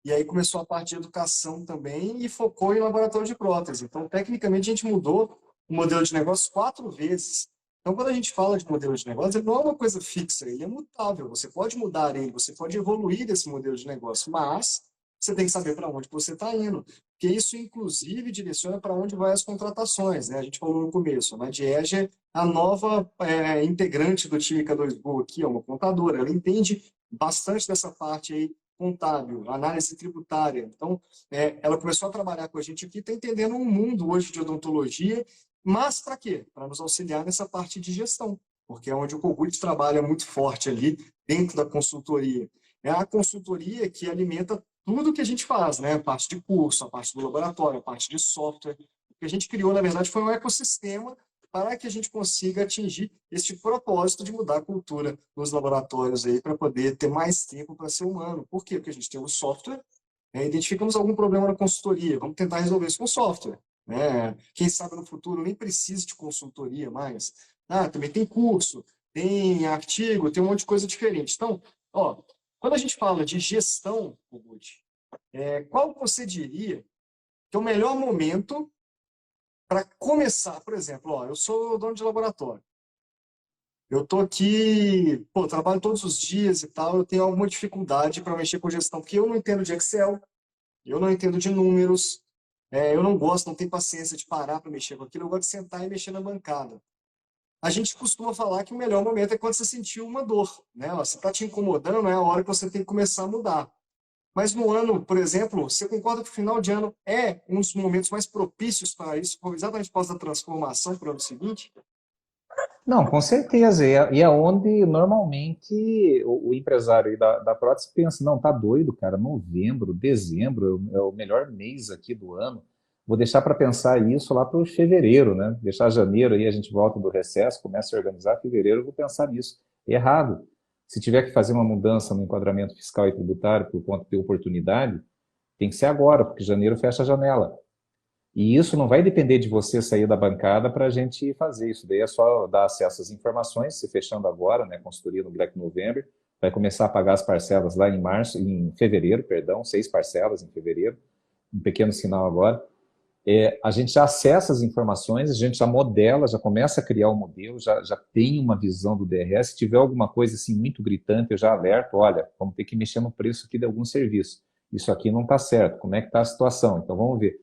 e aí começou a parte de educação também e focou em laboratório de prótese. Então, tecnicamente, a gente mudou o modelo de negócio 4 vezes. Então, quando a gente fala de modelo de negócio, ele não é uma coisa fixa, ele é mutável. Você pode mudar ele, você pode evoluir esse modelo de negócio, mas você tem que saber para onde você está indo. Porque isso, inclusive, direciona para onde vai as contratações, né? A gente falou no começo, a Nadiege é a nova integrante do time K2Go aqui, é uma contadora, ela entende bastante dessa parte aí contábil, análise tributária. Então, ela começou a trabalhar com a gente aqui, está entendendo um mundo hoje de odontologia, mas para quê? Para nos auxiliar nessa parte de gestão, porque é onde o Kogut trabalha muito forte ali dentro da consultoria. É a consultoria que alimenta tudo que a gente faz, né? A parte de curso, a parte do laboratório, a parte de software. O que a gente criou, na verdade, foi um ecossistema para que a gente consiga atingir este propósito de mudar a cultura nos laboratórios aí para poder ter mais tempo para ser humano. Por quê? Porque a gente tem o software, identificamos algum problema na consultoria, vamos tentar resolver isso com software. Né? Quem sabe no futuro nem precise de consultoria mais. Ah, também tem curso, tem artigo, tem um monte de coisa diferente. Então, ó, quando a gente fala de gestão, qual você diria que é o melhor momento para começar? Por exemplo, ó, eu sou dono de laboratório. Eu tô aqui, pô, trabalho todos os dias e tal, eu tenho alguma dificuldade para mexer com gestão, porque eu não entendo de Excel, eu não entendo de números, eu não gosto, não tenho paciência de parar para mexer com aquilo, eu gosto de sentar e mexer na bancada. A gente costuma falar que o melhor momento é quando você sentiu uma dor, né? Ó, se está te incomodando, é a hora que você tem que começar a mudar. Mas no ano, por exemplo, você concorda que o final de ano é um dos momentos mais propícios para isso, exatamente por causa da transformação para o ano seguinte? Não, com certeza. E é onde normalmente o empresário aí da prótese pensa, não, tá doido, cara, novembro, dezembro é o melhor mês aqui do ano. Vou deixar para pensar isso lá para o fevereiro, né? Deixar janeiro aí a gente volta do recesso, começa a organizar, fevereiro eu vou pensar nisso. Errado. Se tiver que fazer uma mudança no enquadramento fiscal e tributário por conta de oportunidade, tem que ser agora, porque janeiro fecha a janela. E isso não vai depender de você sair da bancada para a gente fazer isso. Daí é só dar acesso às informações, se fechando agora, né, consultoria no Black November, vai começar a pagar as parcelas lá em fevereiro, perdão, 6 parcelas em fevereiro, um pequeno sinal agora. A gente já acessa as informações, a gente já modela, já começa a criar o modelo, já tem uma visão do DRS. Se tiver alguma coisa assim muito gritante, eu já alerto, olha, vamos ter que mexer no preço aqui de algum serviço. Isso aqui não está certo, como é que está a situação? Então vamos ver.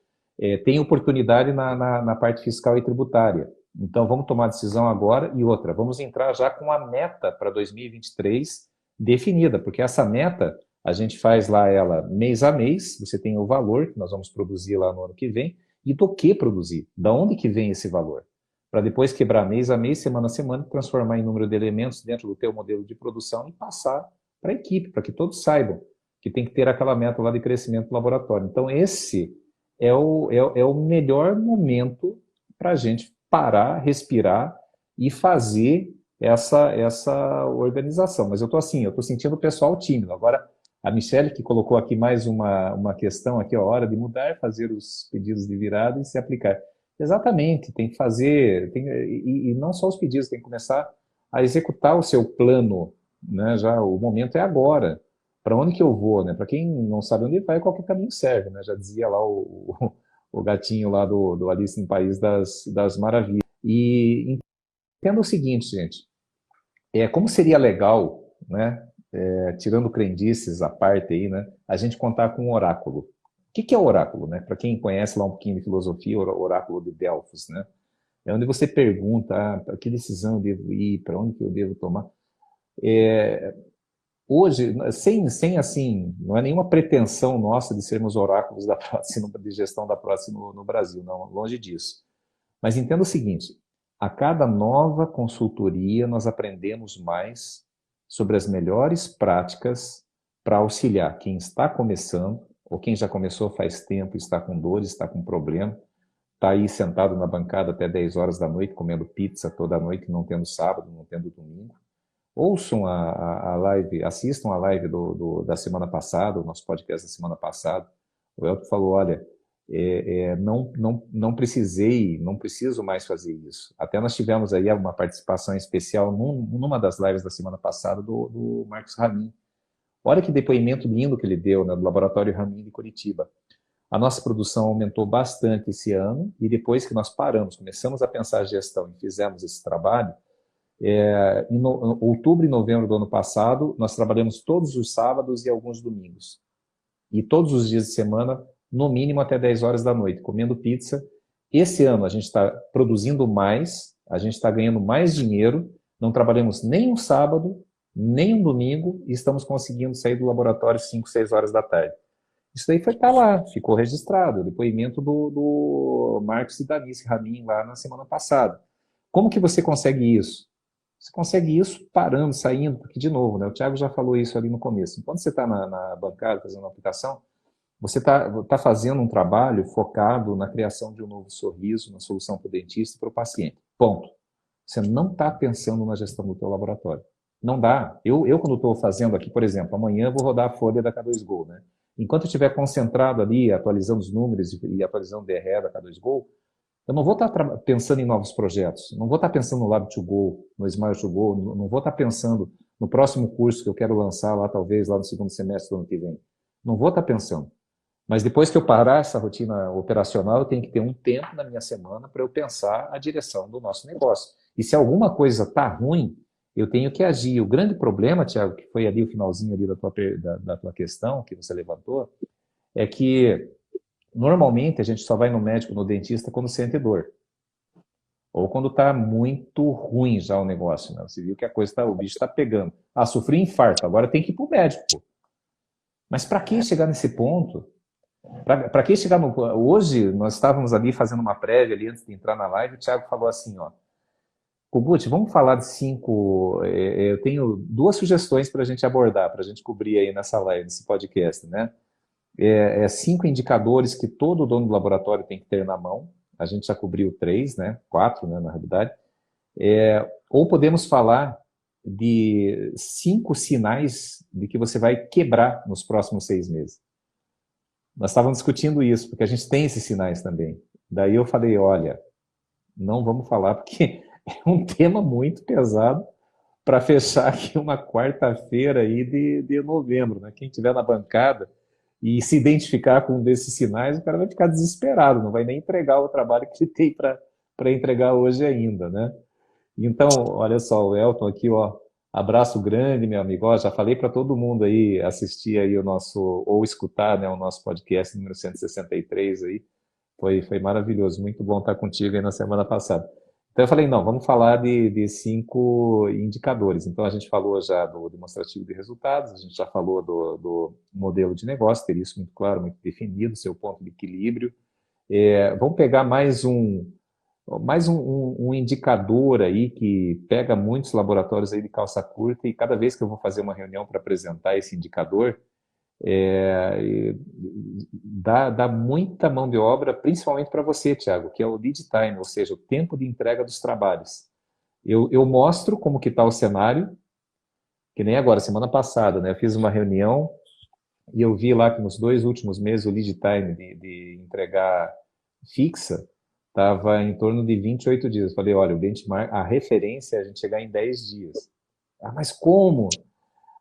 Tem oportunidade na parte fiscal e tributária. Então vamos tomar a decisão agora e outra, vamos entrar já com a meta para 2023 definida, porque essa meta a gente faz lá ela mês a mês, você tem o valor que nós vamos produzir lá no ano que vem, e do que produzir, da onde que vem esse valor, para depois quebrar mês a mês, semana a semana, transformar em número de elementos dentro do teu modelo de produção e passar para a equipe, para que todos saibam que tem que ter aquela meta lá de crescimento do laboratório. Então esse é o melhor momento para a gente parar, respirar e fazer essa organização. Mas eu estou assim, eu estou sentindo o pessoal tímido. Agora, a Michelle, que colocou aqui mais uma questão aqui, a hora de mudar, fazer os pedidos de virada e se aplicar. Exatamente, tem que fazer, e não só os pedidos, tem que começar a executar o seu plano, né? Já o momento é agora. Para onde que eu vou, né? Para quem não sabe onde vai, qualquer caminho serve, né? Já dizia lá o gatinho lá do Alice no País das Maravilhas. E entenda o seguinte, gente, como seria legal, né? Tirando crendices à parte aí, né, a gente contar com um oráculo. O que é o oráculo, né? Para quem conhece lá um pouquinho de filosofia, o oráculo de Delfos, né? É onde você pergunta, para que decisão eu devo ir, para onde que eu devo tomar. hoje, sem assim, não é nenhuma pretensão nossa de sermos oráculos da prótese, de gestão da prótese no Brasil, não, longe disso. Mas entenda o seguinte, a cada nova consultoria nós aprendemos mais sobre as melhores práticas para auxiliar quem está começando, ou quem já começou faz tempo, está com dores, está com problema, está aí sentado na bancada até 10 horas da noite, comendo pizza toda noite, não tendo sábado, não tendo domingo. Ouçam a live, assistam a live da semana passada, o nosso podcast da semana passada. O Elton falou, olha, não preciso mais fazer isso. Até nós tivemos aí uma participação especial numa das lives da semana passada do Marcos Ramin. Olha que depoimento lindo que ele deu, né, do Laboratório Ramin de Curitiba. A nossa produção aumentou bastante esse ano e depois que nós paramos, começamos a pensar a gestão e fizemos esse trabalho, em outubro e novembro do ano passado, nós trabalhamos todos os sábados e alguns domingos. E todos os dias de semana, no mínimo até 10 horas da noite, comendo pizza. Esse ano a gente está produzindo mais, a gente está ganhando mais dinheiro, não trabalhamos nem um sábado, nem um domingo, e estamos conseguindo sair do laboratório 5, 6 horas da tarde. Isso daí tá lá, ficou registrado, o depoimento do Marcos e da Anice Ramin lá na semana passada. Como que você consegue isso? Você consegue isso parando, saindo, porque, de novo, né, o Thiago já falou isso ali no começo. Quando você está na bancada fazendo uma aplicação, você está fazendo um trabalho focado na criação de um novo sorriso, na solução para o dentista e para o paciente. Ponto. Você não está pensando na gestão do teu laboratório. Não dá. Eu quando estou fazendo aqui, por exemplo, amanhã eu vou rodar a folha da K2Go, né? Enquanto eu estiver concentrado ali, atualizando os números e atualizando o DRE da K2Go, eu não vou estar pensando em novos projetos, não vou estar pensando no Lab2Go, no Smile2Go, não vou estar pensando no próximo curso que eu quero lançar lá, talvez, lá no segundo semestre do ano que vem. Não vou estar pensando. Mas depois que eu parar essa rotina operacional, eu tenho que ter um tempo na minha semana para eu pensar a direção do nosso negócio. E se alguma coisa está ruim, eu tenho que agir. O grande problema, Thiago, que foi ali o finalzinho ali da tua questão que você levantou, é que normalmente a gente só vai no médico, no dentista, quando sente dor. Ou quando está muito ruim já o negócio, né? Você viu que a coisa o bicho está pegando. Ah, sofri um infarto, agora tem que ir para o médico. Mas para que chegar nesse ponto? Para que chegar no... Hoje, nós estávamos ali fazendo uma prévia ali antes de entrar na live, o Thiago falou assim, ó, Kogut, vamos falar de 5... Eu tenho 2 sugestões para a gente abordar, para a gente cobrir aí nessa live, nesse podcast, né? 5 indicadores que todo dono do laboratório tem que ter na mão. A gente já cobriu 3, né? 4, né, na realidade. Ou podemos falar de 5 sinais de que você vai quebrar nos próximos 6 meses. Nós estávamos discutindo isso, porque a gente tem esses sinais também. Daí eu falei, olha, não vamos falar, porque é um tema muito pesado para fechar aqui uma quarta-feira aí de novembro, né? Quem estiver na bancada e se identificar com um desses sinais, o cara vai ficar desesperado, não vai nem entregar o trabalho que ele tem para entregar hoje ainda, né? Então, olha só, o Elton aqui, ó, abraço grande, meu amigo. Ó, já falei para todo mundo aí assistir aí o nosso, ou escutar, né, o nosso podcast número 163 aí. Foi maravilhoso, muito bom estar contigo aí na semana passada. Então eu falei, não, vamos falar de 5 indicadores. Então a gente falou já do demonstrativo de resultados, a gente já falou do modelo de negócio, ter isso muito claro, muito definido, seu ponto de equilíbrio. Vamos pegar mais um indicador aí que pega muitos laboratórios aí de calça curta e cada vez que eu vou fazer uma reunião para apresentar esse indicador, dá muita mão de obra, principalmente para você, Thiago, que é o lead time, ou seja, o tempo de entrega dos trabalhos. Eu mostro como que está o cenário, que nem agora, semana passada, né? Eu fiz uma reunião e eu vi lá que nos 2 últimos meses o lead time de entregar fixa estava em torno de 28 dias. Eu falei, olha, o benchmark, a referência é a gente chegar em 10 dias. Ah, mas como?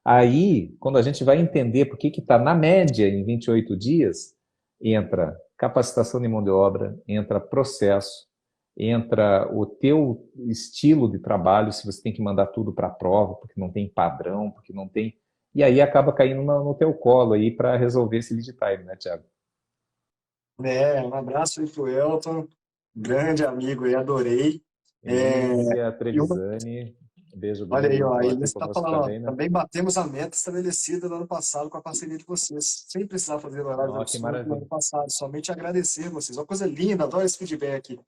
Aí, quando a gente vai entender por que está na média em 28 dias, entra capacitação de mão de obra, entra processo, entra o teu estilo de trabalho, se você tem que mandar tudo para a prova, porque não tem padrão, porque não tem... E aí acaba caindo no teu colo aí para resolver esse lead time, né, Thiago? Um abraço aí pro Elton, grande amigo aí, adorei. Em nome de a E Trevisani, Beijo Olha aí, grande, ó, a estou aqui Inês está conosco falando, ó, também, né? também batemos a meta estabelecida no ano passado com a parceria de vocês, sem precisar fazer horários Ó, que absurdos no ano maravilha. passado, somente agradecer vocês. Uma coisa linda, adoro esse feedback.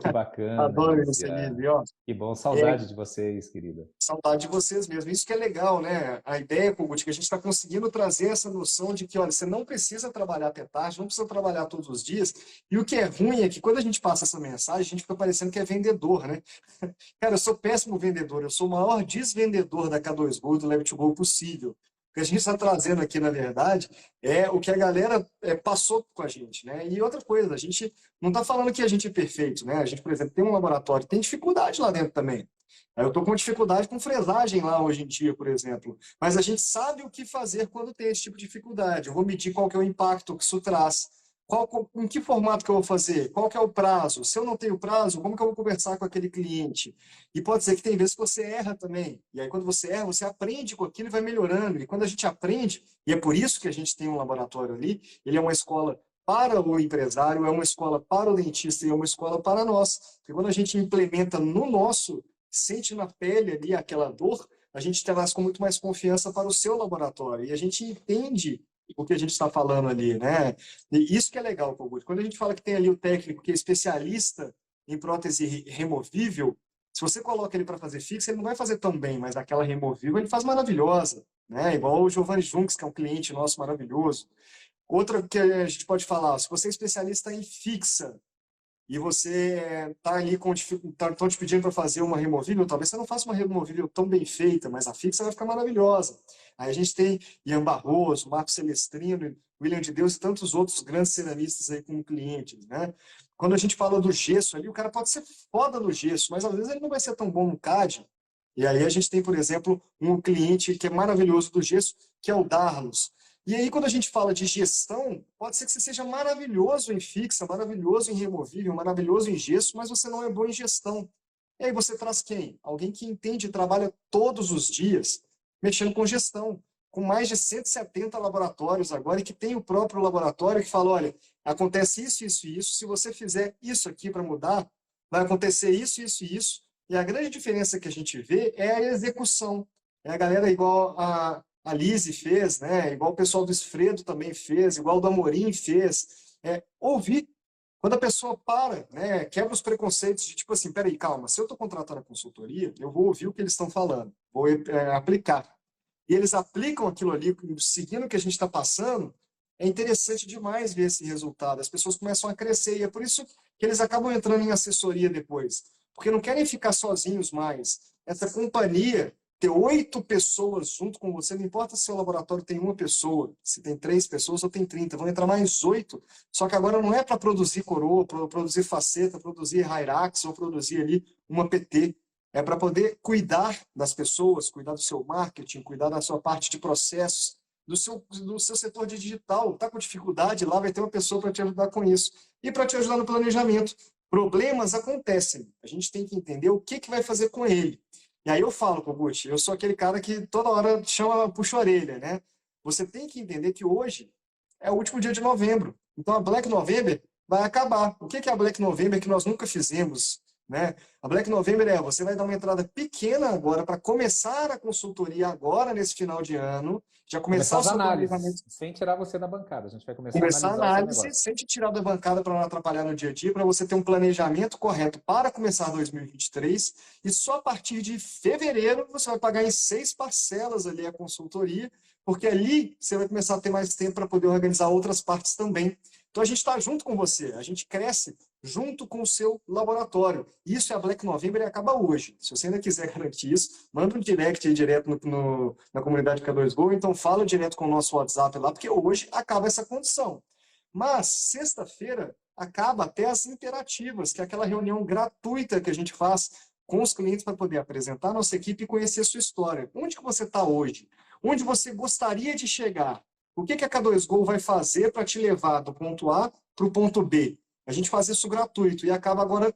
Que bacana, Adoro Nise. esse Ah, nível, ó. que bom, É, saudade de vocês, querida. saudade de vocês mesmo. Isso que é legal, né? A ideia, Kogut, que a gente está conseguindo trazer essa noção de que, olha, você não precisa trabalhar até tarde, não precisa trabalhar todos os dias. E o que é ruim é que quando a gente passa essa mensagem, a gente fica parecendo que é vendedor, né? Cara, eu sou péssimo vendedor, eu sou o maior desvendedor da K2Go, do Leve to Go possível. O que a gente está trazendo aqui, na verdade, é o que a galera passou com a gente, né? E outra coisa, a gente não está falando que a gente é perfeito, né? A gente, por exemplo, tem um laboratório, tem dificuldade lá dentro também. Eu estou com dificuldade com fresagem lá hoje em dia, por exemplo. Mas a gente sabe o que fazer quando tem esse tipo de dificuldade. Eu vou medir qual que é o impacto que isso traz. Em que formato que eu vou fazer? Qual que é o prazo? Se eu não tenho prazo, como que eu vou conversar com aquele cliente? E pode ser que tem vezes que você erra também. E aí, quando você erra, você aprende com aquilo e vai melhorando. E quando a gente aprende, e é por isso que a gente tem um laboratório ali, ele é uma escola para o empresário, é uma escola para o dentista e é uma escola para nós. Porque quando a gente implementa no nosso, sente na pele ali aquela dor, a gente traz com muito mais confiança para o seu laboratório. E a gente entende o que a gente está falando ali, né? E isso que é legal, Kogut. Quando a gente fala que tem ali o técnico que é especialista em prótese removível, se você coloca ele para fazer fixa, ele não vai fazer tão bem, mas aquela removível ele faz maravilhosa, né? Igual o Giovanni Junks, que é um cliente nosso maravilhoso. Outra que a gente pode falar, se você é especialista em fixa, e você está ali com estão te pedindo para fazer uma removível, talvez você não faça uma removível tão bem feita, mas a fixa vai ficar maravilhosa. Aí a gente tem Ian Barroso, Marcos Celestrino, William de Deus e tantos outros grandes ceramistas aí como clientes, né? Quando a gente fala do gesso ali, o cara pode ser foda no gesso, mas às vezes ele não vai ser tão bom no CAD. E aí a gente tem, por exemplo, um cliente que é maravilhoso do gesso, que é o Darlos. E aí, quando a gente fala de gestão, pode ser que você seja maravilhoso em fixa, maravilhoso em removível, maravilhoso em gesso, mas você não é bom em gestão. E aí você traz quem? Alguém que entende e trabalha todos os dias mexendo com gestão, com mais de 170 laboratórios agora, e que tem o próprio laboratório que fala, olha, acontece isso, isso e isso, se você fizer isso aqui para mudar, vai acontecer isso, isso e isso. E a grande diferença que a gente vê é a execução. É a galera igual a Lise fez, né? Igual o pessoal do Esfredo também fez, igual o do Amorim fez. Ouvir. Quando a pessoa para, né, quebra os preconceitos de tipo assim, peraí, calma, se eu estou contratando a consultoria, eu vou ouvir o que eles estão falando, vou aplicar. E eles aplicam aquilo ali, seguindo o que a gente está passando, é interessante demais ver esse resultado. As pessoas começam a crescer e é por isso que eles acabam entrando em assessoria depois, porque não querem ficar sozinhos mais. Essa companhia ter 8 pessoas junto com você, não importa se o laboratório tem uma pessoa, se tem 3 pessoas ou tem 30, vão entrar mais 8. Só que agora não é para produzir coroa, para produzir faceta, produzir Hyrax ou produzir ali uma PT. É para poder cuidar das pessoas, cuidar do seu marketing, cuidar da sua parte de processos, do seu setor de digital. Está com dificuldade, lá vai ter uma pessoa para te ajudar com isso. E para te ajudar no planejamento. Problemas acontecem. A gente tem que entender o que vai fazer com ele. E aí eu falo, Kogut, eu sou aquele cara que toda hora chama, puxa a orelha, né? Você tem que entender que hoje é o último dia de novembro. Então a Black November vai acabar. O que é a Black November que nós nunca fizemos? Né? A Black November você vai dar uma entrada pequena agora para começar a consultoria agora nesse final de ano, já começar Começar o as seu planejamento. análises, sem tirar você da bancada. A gente vai começar a Começar a analisar o seu análise negócio. sem te tirar da bancada para não atrapalhar no dia a dia, para você ter um planejamento correto para começar 2023. E só a partir de fevereiro você vai pagar em 6 parcelas ali a consultoria, porque ali você vai começar a ter mais tempo para poder organizar outras partes também. Então a gente está junto com você, a gente cresce junto com o seu laboratório. Isso é a Black November e acaba hoje. Se você ainda quiser garantir isso, manda um direct aí direto na comunidade K2Go, então fala direto com o nosso WhatsApp lá, porque hoje acaba essa condição. Mas sexta-feira acaba até as interativas, que é aquela reunião gratuita que a gente faz com os clientes para poder apresentar a nossa equipe e conhecer a sua história. Onde que você está hoje? Onde você gostaria de chegar? O que a K2Go vai fazer para te levar do ponto A para o ponto B? A gente faz isso gratuito e acaba agora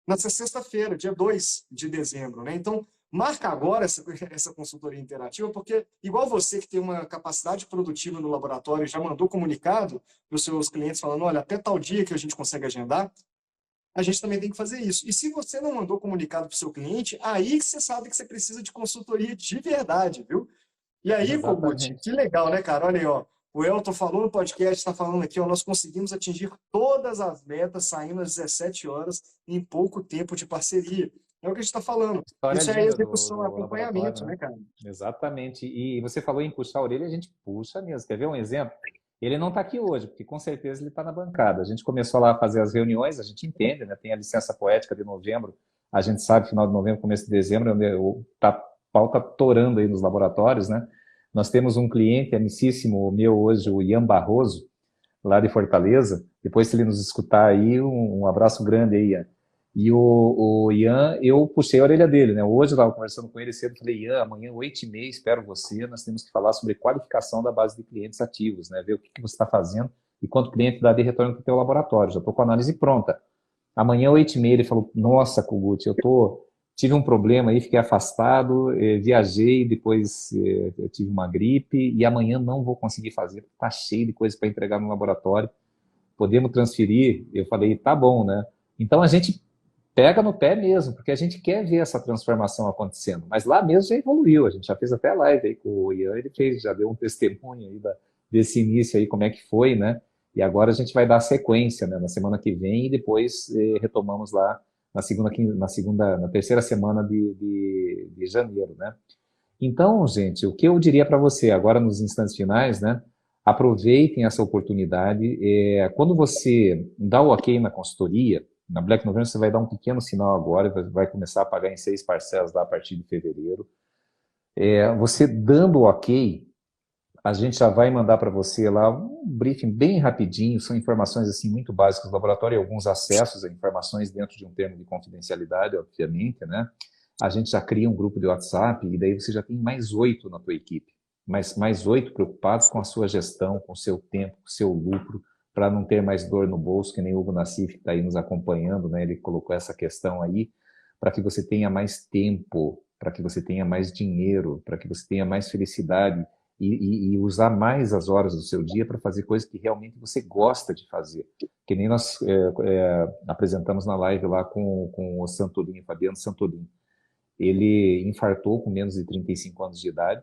nessa sexta-feira, dia 2 de dezembro. Né? Então, marca agora essa consultoria interativa, porque igual você que tem uma capacidade produtiva no laboratório já mandou comunicado para os seus clientes falando, olha, até tal dia que a gente consegue agendar, a gente também tem que fazer isso. E se você não mandou comunicado para o seu cliente, aí que você sabe que você precisa de consultoria de verdade, viu? E aí, Kogut, Exatamente. que legal, né, cara? Olha aí, ó. O Elton falou no podcast, está falando aqui, ó, nós conseguimos atingir todas as metas saindo às 17 horas em pouco tempo de parceria. É o que a gente está falando. História Isso é linda do, execução, do laboratório, acompanhamento, né? né, cara? Exatamente. E você falou em puxar a orelha, a gente puxa mesmo. Quer ver um exemplo? Ele não está aqui hoje, porque com certeza ele está na bancada. A gente começou lá a fazer as reuniões, a gente entende, né? Tem a licença poética de novembro, a gente sabe, final de novembro, começo de dezembro, onde a pau está torando aí nos laboratórios, né? Nós temos um cliente amicíssimo meu hoje, o Ian Barroso, lá de Fortaleza. Depois, se ele nos escutar aí, um abraço grande aí, Ian. E o Ian, eu puxei a orelha dele, né? Hoje eu estava conversando com ele cedo, falei, Ian, amanhã, 8h30, espero você, nós temos que falar sobre qualificação da base de clientes ativos, né? Ver o que você está fazendo e quanto cliente dá de retorno para o teu laboratório. Já estou com a análise pronta. Amanhã, 8h30, ele falou, nossa, Kogut, tive um problema aí, fiquei afastado, viajei, depois eu tive uma gripe e amanhã não vou conseguir fazer, está cheio de coisa para entregar no laboratório. Podemos transferir? Eu falei, tá bom, né? Então a gente pega no pé mesmo, porque a gente quer ver essa transformação acontecendo. Mas lá mesmo já evoluiu, a gente já fez até live aí com o Ian, ele fez, já deu um testemunho aí desse início aí, como é que foi, né? E agora a gente vai dar sequência, né, na semana que vem e depois retomamos lá na terceira semana de janeiro, né? Então, gente, o que eu diria para você agora nos instantes finais, né? Aproveitem essa oportunidade. Quando você dá o ok na consultoria, na Black November você vai dar um pequeno sinal agora, vai começar a pagar em 6 parcelas lá a partir de fevereiro. Você dando o ok, a gente já vai mandar para você lá um briefing bem rapidinho, são informações assim muito básicas do laboratório e alguns acessos a informações dentro de um termo de confidencialidade, obviamente, né? A gente já cria um grupo de WhatsApp e daí você já tem mais 8 na tua equipe, mais 8 preocupados com a sua gestão, com o seu tempo, com o seu lucro, para não ter mais dor no bolso, que nem o Hugo Nassif que está aí nos acompanhando, né? Ele colocou essa questão aí, para que você tenha mais tempo, para que você tenha mais dinheiro, para que você tenha mais felicidade e usar mais as horas do seu dia para fazer coisas que realmente você gosta de fazer. Que nem nós apresentamos na live lá com o Santolin, Fabiano Santolin. Ele infartou com menos de 35 anos de idade,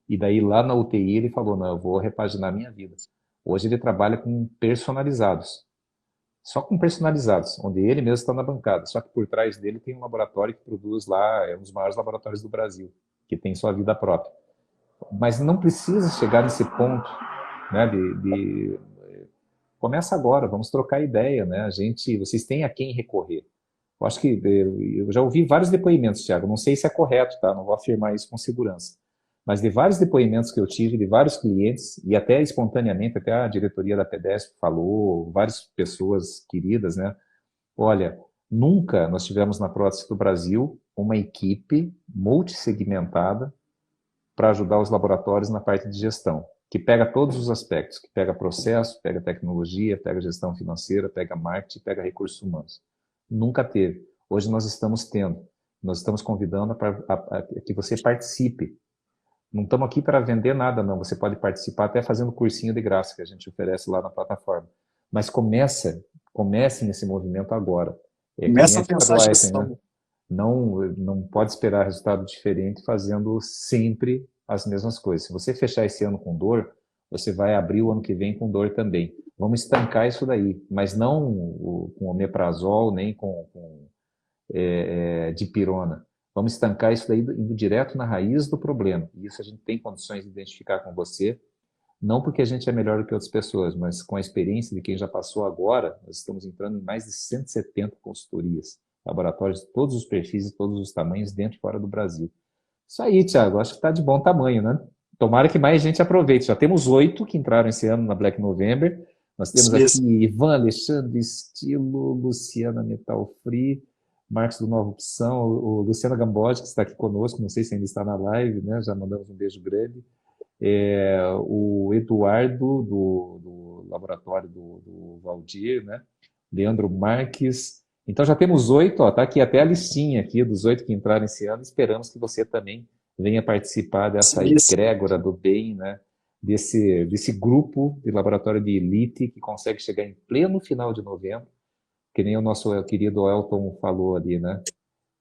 e daí lá na UTI ele falou, não, eu vou repaginar minha vida. Hoje ele trabalha com personalizados, só com personalizados, onde ele mesmo está na bancada, só que por trás dele tem um laboratório que produz lá, é um dos maiores laboratórios do Brasil, que tem sua vida própria. Mas não precisa chegar nesse ponto, né, começa agora, vamos trocar ideia, né? Vocês têm a quem recorrer. Eu acho que eu já ouvi vários depoimentos, Thiago. Não sei se é correto, tá? Não vou afirmar isso com segurança. Mas de vários depoimentos que eu tive, de vários clientes, e até espontaneamente, até a diretoria da PEDESP falou, várias pessoas queridas, né? Olha, nunca nós tivemos na prótese do Brasil uma equipe multissegmentada para ajudar os laboratórios na parte de gestão, que pega todos os aspectos, que pega processo, pega tecnologia, pega gestão financeira, pega marketing, pega recursos humanos. Nunca teve. Hoje nós estamos tendo. Nós estamos convidando a que você participe. Não estamos aqui para vender nada, não. Você pode participar até fazendo cursinho de graça que a gente oferece lá na plataforma. Mas comece nesse movimento agora. Que nem Começa a a história pensar do a Einstein, né? gestão. Não pode esperar resultado diferente fazendo sempre as mesmas coisas. Se você fechar esse ano com dor, você vai abrir o ano que vem com dor também. Vamos estancar isso daí, mas não com omeprazol, nem com dipirona. Vamos estancar isso daí indo direto na raiz do problema. E isso a gente tem condições de identificar com você, não porque a gente é melhor do que outras pessoas, mas com a experiência de quem já passou agora, nós estamos entrando em mais de 170 consultorias, laboratórios de todos os perfis e todos os tamanhos, dentro e fora do Brasil. Isso aí, Thiago, acho que está de bom tamanho, né? Tomara que mais gente aproveite. Já temos 8 que entraram esse ano na Black November. Nós Isso temos aqui mesmo. Ivan, Alexandre, Estilo, Luciana Metal Free, Marcos do Nova Opção, o Luciano Gambotti, que está aqui conosco, não sei se ainda está na live, né? Já mandamos um beijo grande. O Eduardo, do laboratório do Valdir, né? Leandro Marques. Então já temos 8, ó, tá aqui até a listinha aqui dos 8 que entraram esse ano. Esperamos que você também venha participar Isso dessa mesmo. egrégora do bem, né? Desse grupo de laboratório de elite que consegue chegar em pleno final de novembro que nem o nosso querido Elton falou ali, né?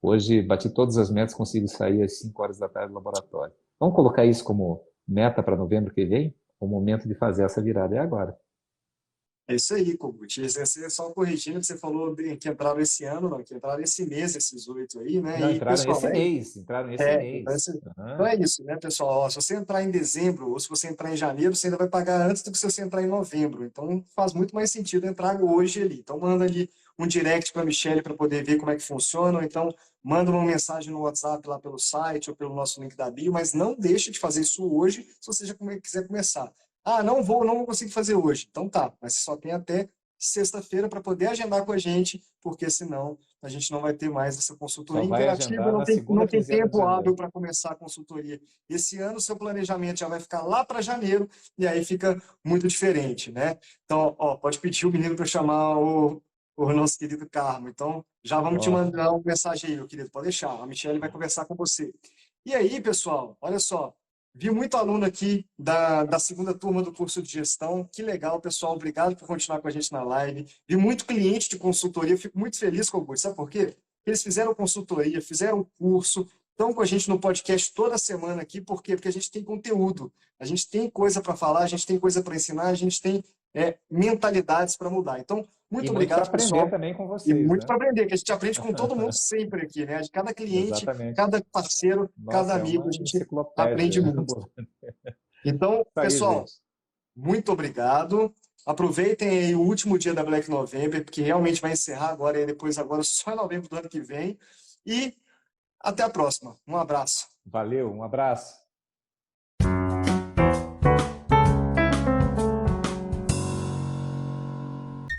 Hoje bati todas as metas, consigo sair às 5 horas da tarde do laboratório. Vamos colocar isso como meta para novembro que vem? O momento de fazer essa virada é agora. É isso aí, Kogut. Você só corrigindo que você falou que entraram esse ano, não, que entraram esse mês, esses 8 aí, né? Não, E, entraram pessoal, esse mês, entraram esse então, mês. então Aham. é isso, né, pessoal? Ó, se você entrar em dezembro ou se você entrar em janeiro, você ainda vai pagar antes do que se você entrar em novembro. Então faz muito mais sentido entrar hoje ali. Então manda ali um direct para a Michelle para poder ver como é que funciona, ou então manda uma mensagem no WhatsApp lá pelo site ou pelo nosso link da bio, mas não deixe de fazer isso hoje se você já quiser começar. Ah, não vou conseguir fazer hoje. Então tá, mas você só tem até sexta-feira para poder agendar com a gente, porque senão a gente não vai ter mais essa Só consultoria vai interativa, agendar na não segunda tem quinzena de tempo hábil janeiro. para começar a consultoria. Esse ano, seu planejamento já vai ficar lá para janeiro, e aí fica muito diferente, né? Então, ó, pode pedir o menino para chamar o nosso querido Carmo. Então, já vamos te Ó, mandar uma mensagem aí, meu querido, pode deixar. A Michelle vai conversar com você. E aí, pessoal, olha só. Vi muito aluno aqui da segunda turma do curso de gestão. Que legal, pessoal. Obrigado por continuar com a gente na live. Vi muito cliente de consultoria. Fico muito feliz com o curso. Sabe por quê? Eles fizeram consultoria, fizeram curso, estão com a gente no podcast toda semana aqui. Por quê? Porque a gente tem conteúdo, a gente tem coisa para falar, a gente tem coisa para ensinar, a gente tem mentalidades para mudar. Então, e muito muito para obrigado, aprender pessoal. também com E vocês, muito né? para aprender, que a gente aprende com todo mundo sempre aqui, né? De cada cliente, Exatamente. cada parceiro, cada Nossa, é amigo, a uma gente aprende enciclopédia. muito. Então, Isso aí, pessoal, gente. muito obrigado. Aproveitem aí o último dia da Black November, porque realmente vai encerrar agora e depois agora só em novembro do ano que vem. E até a próxima. Um abraço. Valeu, um abraço.